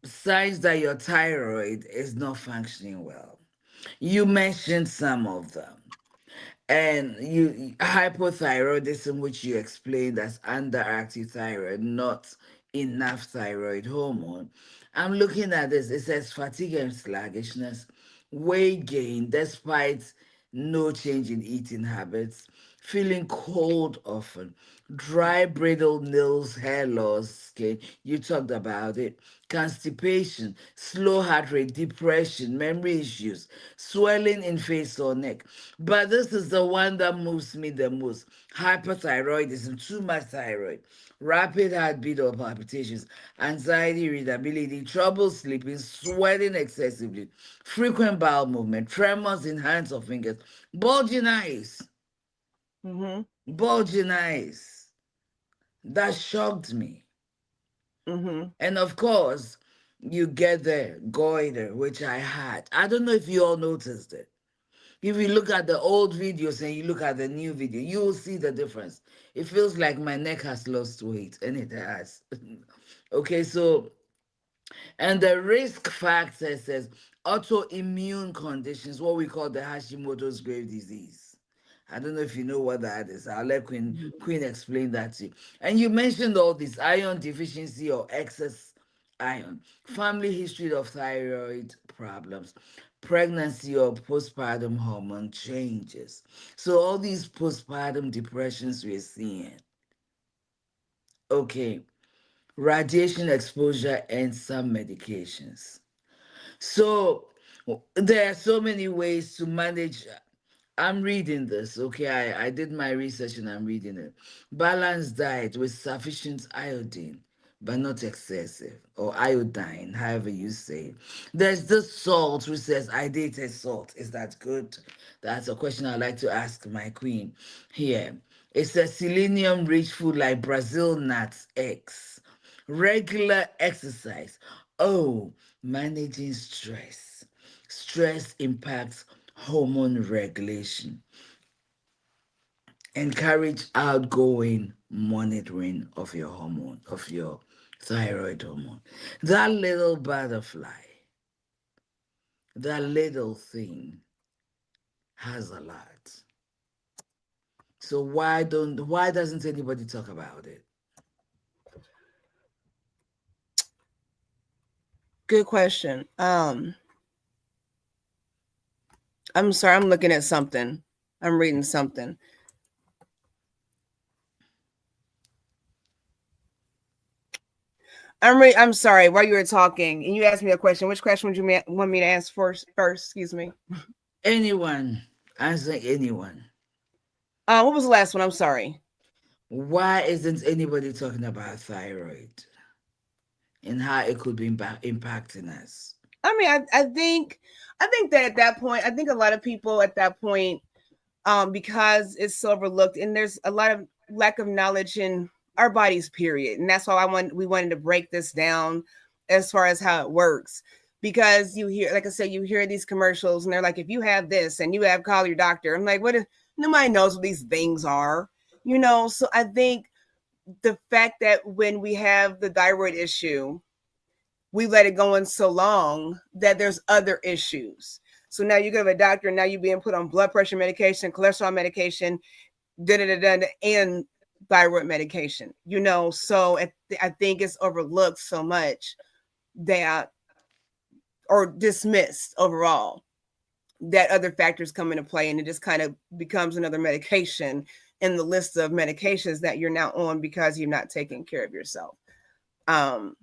signs that your thyroid is not functioning well. You mentioned some of them. And hypothyroidism, which you explained as underactive thyroid, not enough thyroid hormone. I'm looking at this. It says fatigue and sluggishness, weight gain despite no change in eating habits, feeling cold often, dry, brittle nails, hair loss, skin. You talked about it. Constipation, slow heart rate, depression, memory issues, swelling in face or neck. But this is the one that moves me the most. Hyperthyroidism, too much thyroid, rapid heartbeat or palpitations, anxiety, irritability, trouble sleeping, sweating excessively, frequent bowel movement, tremors in hands or fingers, bulging eyes, Mm-hmm. bulging eyes. That shocked me. Mm-hmm. And of course, you get the goiter, which I had. I don't know if you all noticed it. If you look at the old videos and you look at the new video, you will see the difference. It feels like my neck has lost weight, and it has. Okay, so, and the risk factor says autoimmune conditions, what we call the Hashimoto's grave disease. I don't know if you know what that is. I'll let Queen explain that to you. And you mentioned all this iron deficiency or excess iron, family history of thyroid problems, pregnancy or postpartum hormone changes. So all these postpartum depressions we're seeing. Okay, radiation exposure and some medications. So there are so many ways to manage. I'm reading this, okay? I did my research and I'm reading it. Balanced diet with sufficient iodine, but not excessive, or iodine, however you say it. There's this salt which says iodinated salt. Is that good? That's a question I'd like to ask my queen here. It says selenium rich food like Brazil nuts, eggs, regular exercise. Oh, managing stress. Stress impacts hormone regulation. Encourage outgoing monitoring of your hormone, of your thyroid hormone. That little butterfly, that little thing has a lot. So why doesn't anybody talk about it? Good question. I'm sorry, I'm looking at something. I'm reading something. I'm sorry. While you were talking, and you asked me a question. Which question would you want me to ask first? First, excuse me. Anyone, answer anyone. What was the last one? I'm sorry. Why isn't anybody talking about thyroid and how it could be impacting us? I mean, I think that at that point, I think a lot of people at that point, because it's so overlooked, and there's a lot of lack of knowledge in our bodies, period. And that's why we wanted to break this down as far as how it works. Because you hear, like I said, you hear these commercials, and they're like, if you have this and you have call your doctor. I'm like, what? Nobody knows what these things are, you know. So I think the fact that when we have the thyroid issue, we let it go in so long that there's other issues. So now you go to a doctor, and now you're being put on blood pressure medication, cholesterol medication, and thyroid medication. You know, so I think it's overlooked so much that, or dismissed overall, that other factors come into play, and it just kind of becomes another medication in the list of medications that you're now on because you're not taking care of yourself. Um,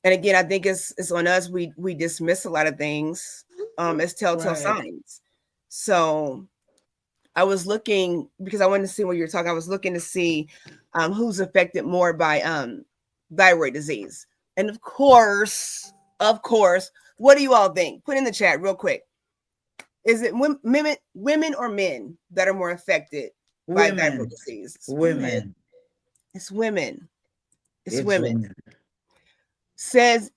and again, I think it's on us. We dismiss a lot of things as telltale Right. signs. So I was looking, because I wanted to see what you're talking. I was looking to see who's affected more by thyroid disease, and of course, what do you all think? Put in the chat real quick. Is it women or men that are more affected by thyroid Women, disease? It's women. women, It's women. It's it's women. women. Says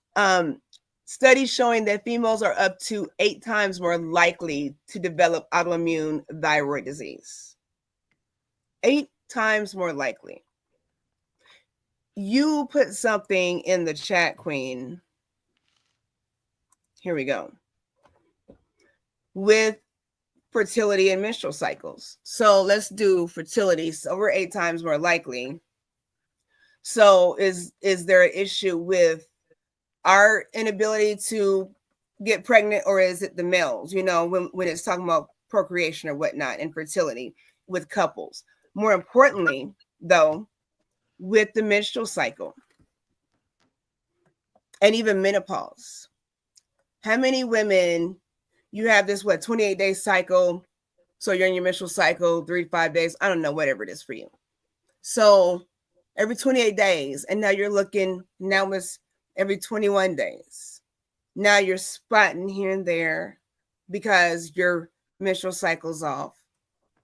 studies showing that females are up to 8 times more likely to develop autoimmune thyroid disease. 8 times more likely. You put something in the chat, Queen. Here we go. With fertility and menstrual cycles. So let's do fertility. So we're 8 times more likely. So is there an issue with our inability to get pregnant, or is it the males? You know, when it's talking about procreation or whatnot and fertility with couples. More importantly, though, with the menstrual cycle and even menopause, how many women you have this 28-day cycle? So you're in your menstrual cycle 3 to 5 days. I don't know, whatever it is for you. So every 28 days, and now you're looking, now it's every 21 days. Now you're spotting here and there because your menstrual cycle's off,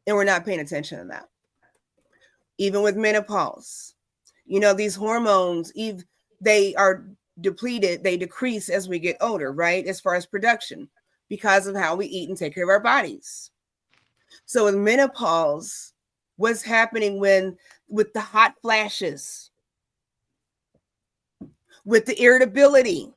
and we're not paying attention to that. Even with menopause, you know, these hormones, they are depleted, they decrease as we get older, right? As far as production, because of how we eat and take care of our bodies. So with menopause, what's happening with the hot flashes, with the irritability,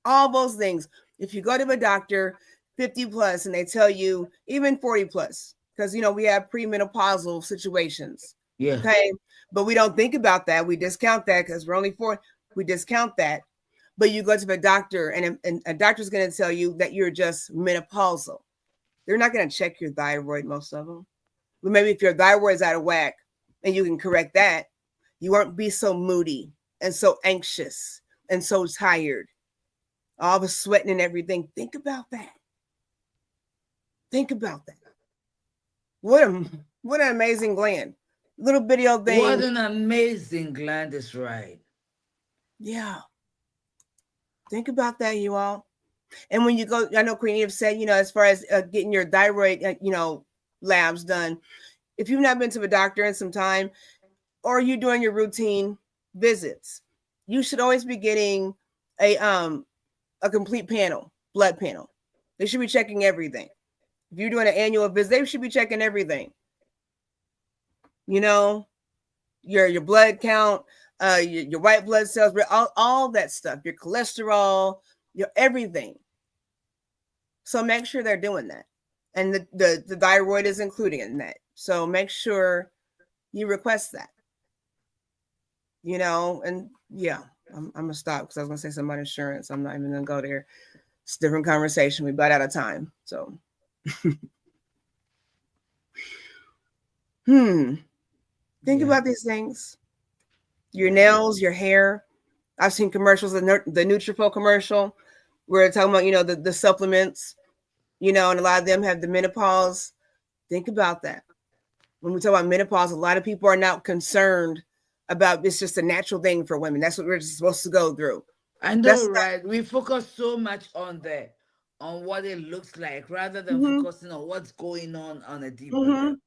all those things. If you go to a doctor 50 plus and they tell you, even 40 plus, because you know we have premenopausal situations. Yeah. Okay. But we don't think about that. We discount that because we're only 4. We discount that. But you go to the doctor and a doctor's going to tell you that you're just menopausal. They're not going to check your thyroid, most of them. But maybe if your thyroid is out of whack and you can correct that, you won't be so moody and so anxious and so tired, all the sweating and everything. Think about that. Think about that. What an amazing gland. Little bitty old thing. What an amazing gland is right. Yeah. Think about that, you all. And when you go, I know Queen Edith said, you know, as far as getting your thyroid, labs done, if you've not been to a doctor in some time, or you doing your routine visits, you should always be getting a complete panel, blood panel. They should be checking everything. If you're doing an annual visit, they should be checking everything. You know, your blood count, your white blood cells, all that stuff, your cholesterol, your everything. So make sure they're doing that. And the thyroid is included in that. So make sure you request that. You know, and yeah, I'm gonna stop because I was gonna say something about insurance. I'm not even gonna go there. It's a different conversation. We about out of time. So think about these things. Your nails, your hair. I've seen commercials, the Nutrafol commercial, where it's talking about, you know, the supplements, you know, and a lot of them have the menopause. Think about that. When we talk about menopause, a lot of people are now concerned about it's just a natural thing for women. That's what we're supposed to go through. I know, right? We focus so much on what it looks like rather than focusing on what's going on a deeper level.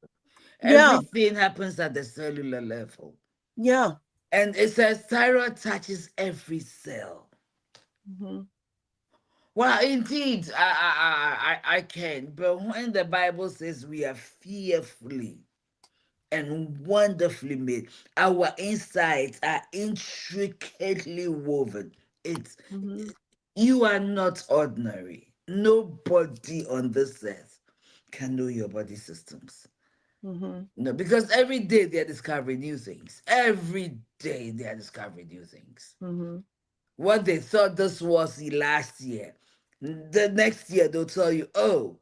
Yeah. Everything happens at the cellular level. Yeah. And it says thyroid touches every cell. Well, indeed, I can. But when the Bible says we are fearfully and wonderfully made, our insides are intricately woven. It's you are not ordinary. Nobody on this earth can know your body systems. No, because every day they are discovering new things. Every day they are discovering new things. What they thought this was the last year, the next year they'll tell you, oh,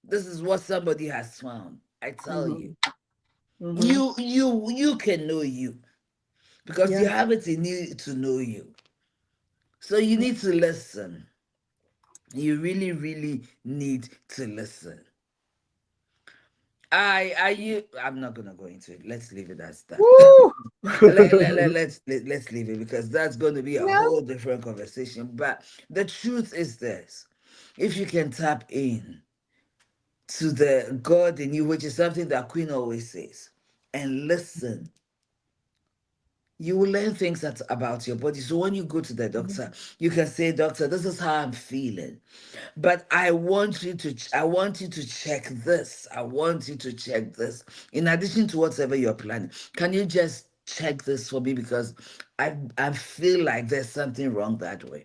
this is what somebody has found. I tell you, you can know you because you have it in you to know you. So you need to listen. You really, really need to listen. I'm not gonna go into it. Let's leave it as that. Let's leave it because that's going to be a whole different conversation. But the truth is this: if you can tap in to the God in you, which is something that Queen always says, and listen, you will learn things about your body. So when you go to the doctor, you can say, "Doctor, this is how I'm feeling, but I want you to check this. I want you to check this. In addition to whatever you're planning, can you just check this for me because I feel like there's something wrong that way."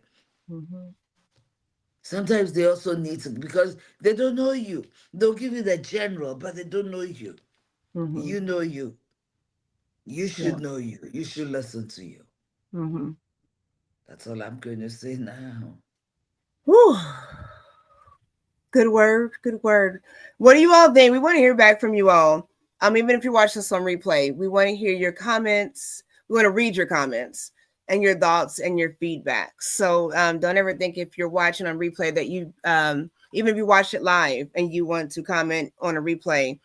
Sometimes they also need to, because they don't know you. They'll give you the general, but they don't know you. Mm-hmm. You know you. You Yeah. should know you. You should listen to you. Mm-hmm. That's all I'm going to say now. Whew. Good word. Good word. What do you all think? We want to hear back from you all. Even if you're watching this on replay, we want to hear your comments. We want to read your comments and your thoughts and your feedback. So don't ever think if you're watching on replay that you, even if you watch it live and you want to comment on a replay,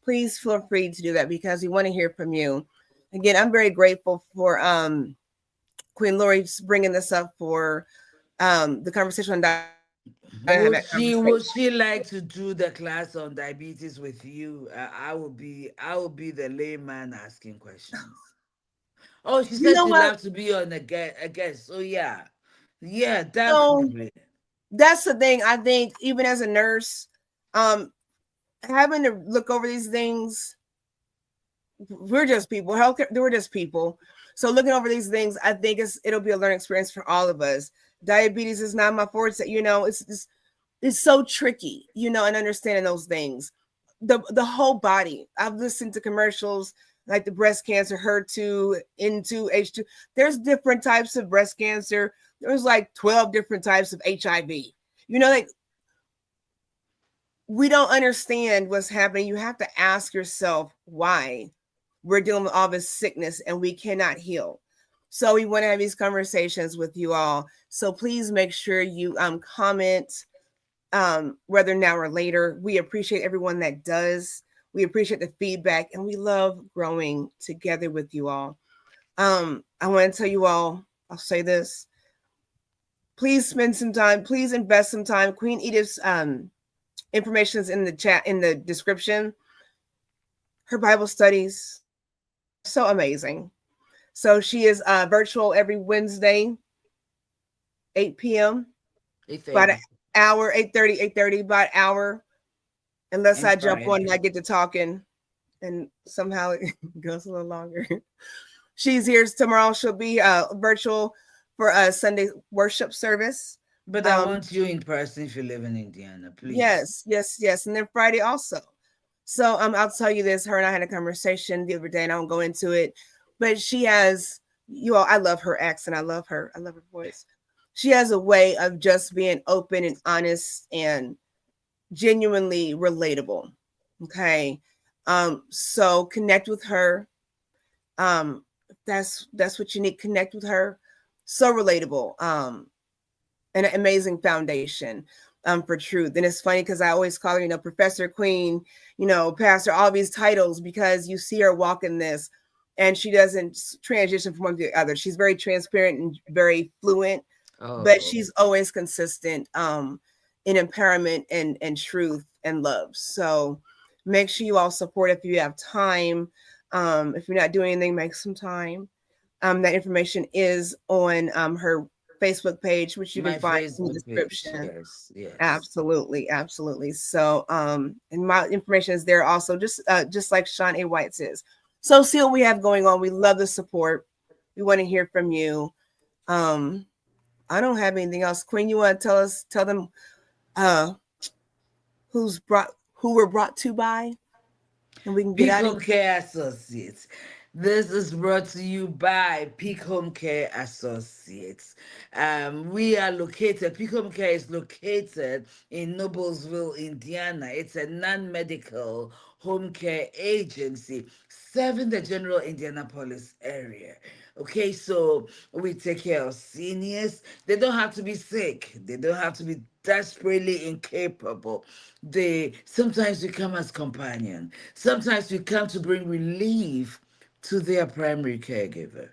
please feel free to do that because we want to hear from you. Again, I'm very grateful for Queen Lori bringing this up for the conversation on diabetes. We want to have that conversation. Would she like to do the class on diabetes with you? I will be the layman asking questions. Oh, she You said know she'd what? love to be on a guest. So yeah. Yeah, So definitely. that's the thing. I think even as a nurse, um, having to look over these things, we're just people. Healthcare, we're just people. So looking over these things, I think it'll be a learning experience for all of us. Diabetes is not my forte. It's so tricky, and understanding those things. The whole body. I've listened to commercials like the breast cancer, HER2, N2, H2. There's different types of breast cancer. There's like 12 different types of HIV. Like we don't understand what's happening. You have to ask yourself why we're dealing with all this sickness and we cannot heal. So we want to have these conversations with you all. So please make sure you comment, whether now or later. We appreciate everyone that does. We appreciate the feedback and we love growing together with you all. I want to tell you all, I'll say this. Please spend some time, please invest some time. Queen Edith's information is in the chat, in the description. Her Bible studies are so amazing. So she is virtual every Wednesday, 8 p.m. About an 8:30. hour, 8:30, 8:30, about an hour. Unless And I jump on and I Friday. get to talking, and somehow it goes a little longer. She's here tomorrow. She'll be virtual for a Sunday worship service. But I Um, want you in person if you live in Indiana, please. yes, yes, yes. And then Friday also. So I'll tell you this. Her and I had a conversation the other day, and I won't go into it. But she has, you all. I love her accent. I love her. I love her voice. She has a way of just being open and honest and genuinely relatable. Okay. So connect with her. That's what you need. Connect with her. So relatable. An amazing foundation for truth. And it's funny because I always call her, Professor Queen, Pastor, all these titles because you see her walking this and she doesn't transition from one to the other. She's very transparent and very fluent, but Oh, she's always consistent in empowerment and truth and love. So make sure you all support if you have time. If you're not doing anything, make some time. That information is on her Facebook page, which you can my find in the Facebook page. description. Yes, yes. Absolutely, absolutely. So, and my information is there also, just like Shawn A White says. So, see what we have going on. We love the support. We want to hear from you. Um, I don't have anything else. Queen, you want to tell them, uh, who we're brought to by, and we can get Peak out of Home Care Associates. This is brought to you by Peak Home Care Associates. We are located, Peak Home Care is located in Noblesville, Indiana. It's a non medical home care agency serving the general Indianapolis area. Okay, so we take care of seniors. They don't have to be sick, they don't have to be desperately incapable. They sometimes we come as companion. Sometimes we come to bring relief to their primary caregiver.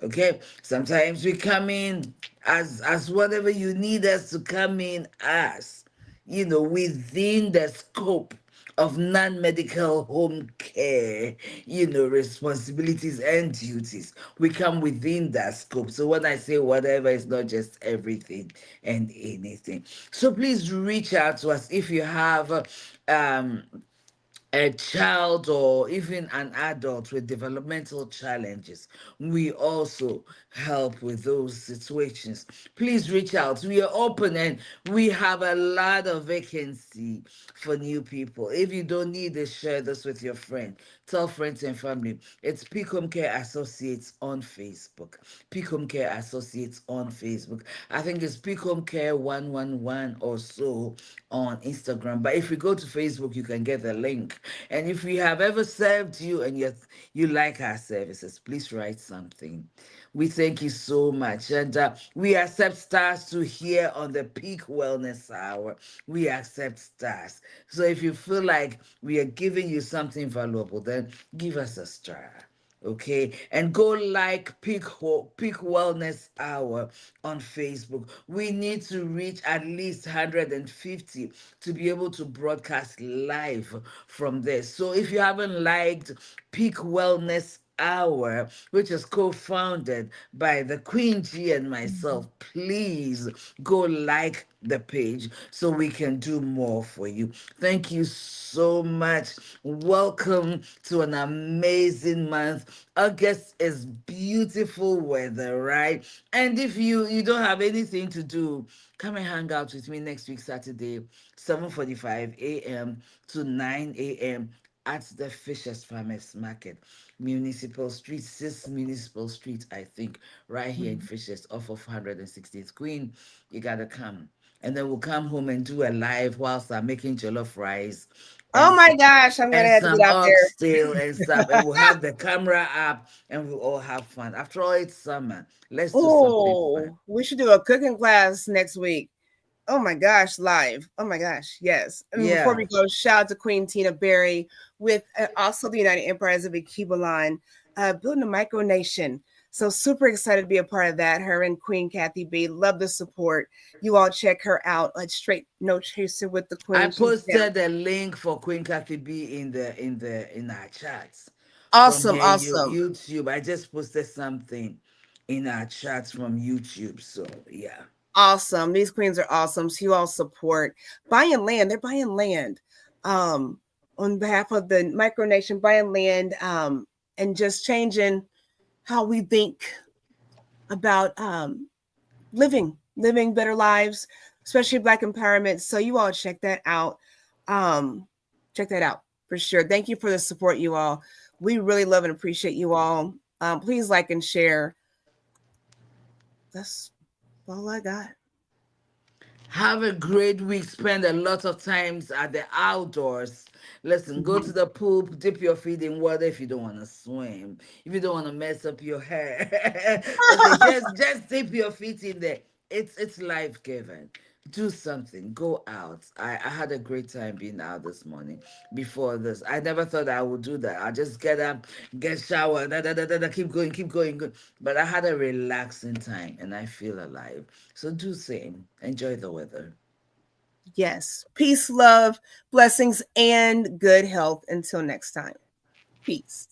Okay, sometimes we come in as whatever you need us to come in as, within the scope of non-medical home care, responsibilities and duties. We come within that scope. So when I say whatever, it's not just everything and anything. So please reach out to us if you have a child or even an adult with developmental challenges, we also help with those situations. Please reach out. We are open and we have a lot of vacancy for new people. If you don't need this, share this with your friend. Tell friends and family. It's Peak Home Care Associates on Facebook. Peak Home Care Associates on Facebook. I think it's Peak Home Care 111 or so on Instagram. But if you go to Facebook, you can get the link. And if we have ever served you and you like our services, please write something. We thank you so much. And we accept stars to hear on the Peak Wellness Hour. We accept stars. So if you feel like we are giving you something valuable, then give us a star. Okay, and go like Peak Wellness Hour on Facebook. We need to reach at least 150 to be able to broadcast live from there. So if you haven't liked Peak Wellness Hour, which is co-founded by the Queen G and myself, please go like the page so we can do more for you. Thank you so much. Welcome to an amazing month. August is beautiful weather, right? And if you don't have anything to do, come and hang out with me next week, Saturday, 7:45 a.m. to 9 a.m. at the Fishers Farmers Market, Municipal Street, 6 Municipal Street, I think, right here in Fishers, off of 160th Queen. You gotta come. And then we'll come home and do a live whilst I'm making jollof rice Oh and my gosh, I'm gonna and have to get some out there. oxtail and stuff, and we'll have the camera up and we'll all have fun. After all, it's summer. Let's do something fun. Oh, we should do a cooking class next week. Oh my gosh, live. Oh my gosh, yes. And before Yeah. we go, shout out to Queen Tina Berry with also the United Empires of Ikibalan, building a micronation. So super excited to be a part of that. Her and Queen Kathy B. Love the support. You all check her out. Like straight no chaser with the I Queen. She's down. posted a link for Queen Kathy B in our chats from Awesome, here. awesome. YouTube. I just posted something in our chats from YouTube. So yeah. Awesome. These queens are awesome. So you all support buying land. They're buying land on behalf of the micronation, buying land and just changing how we think about living better lives, especially Black empowerment. So you all check that out. Check that out for sure. Thank you for the support, you all. We really love and appreciate you all. Please like and share. That's all I got. Have a great week. Spend a lot of times at the outdoors. Listen, go to the pool, dip your feet in water if you don't want to swim. If you don't want to mess up your hair. Okay, just dip your feet in there. It's life giving. Do something. Go out. I had a great time being out this morning before this. I never thought I would do that. I just get up, get shower, keep going, keep going, good. But I had a relaxing time and I feel alive. So do same. Enjoy the weather. Yes. Peace, love, blessings, and good health. Until next time. Peace.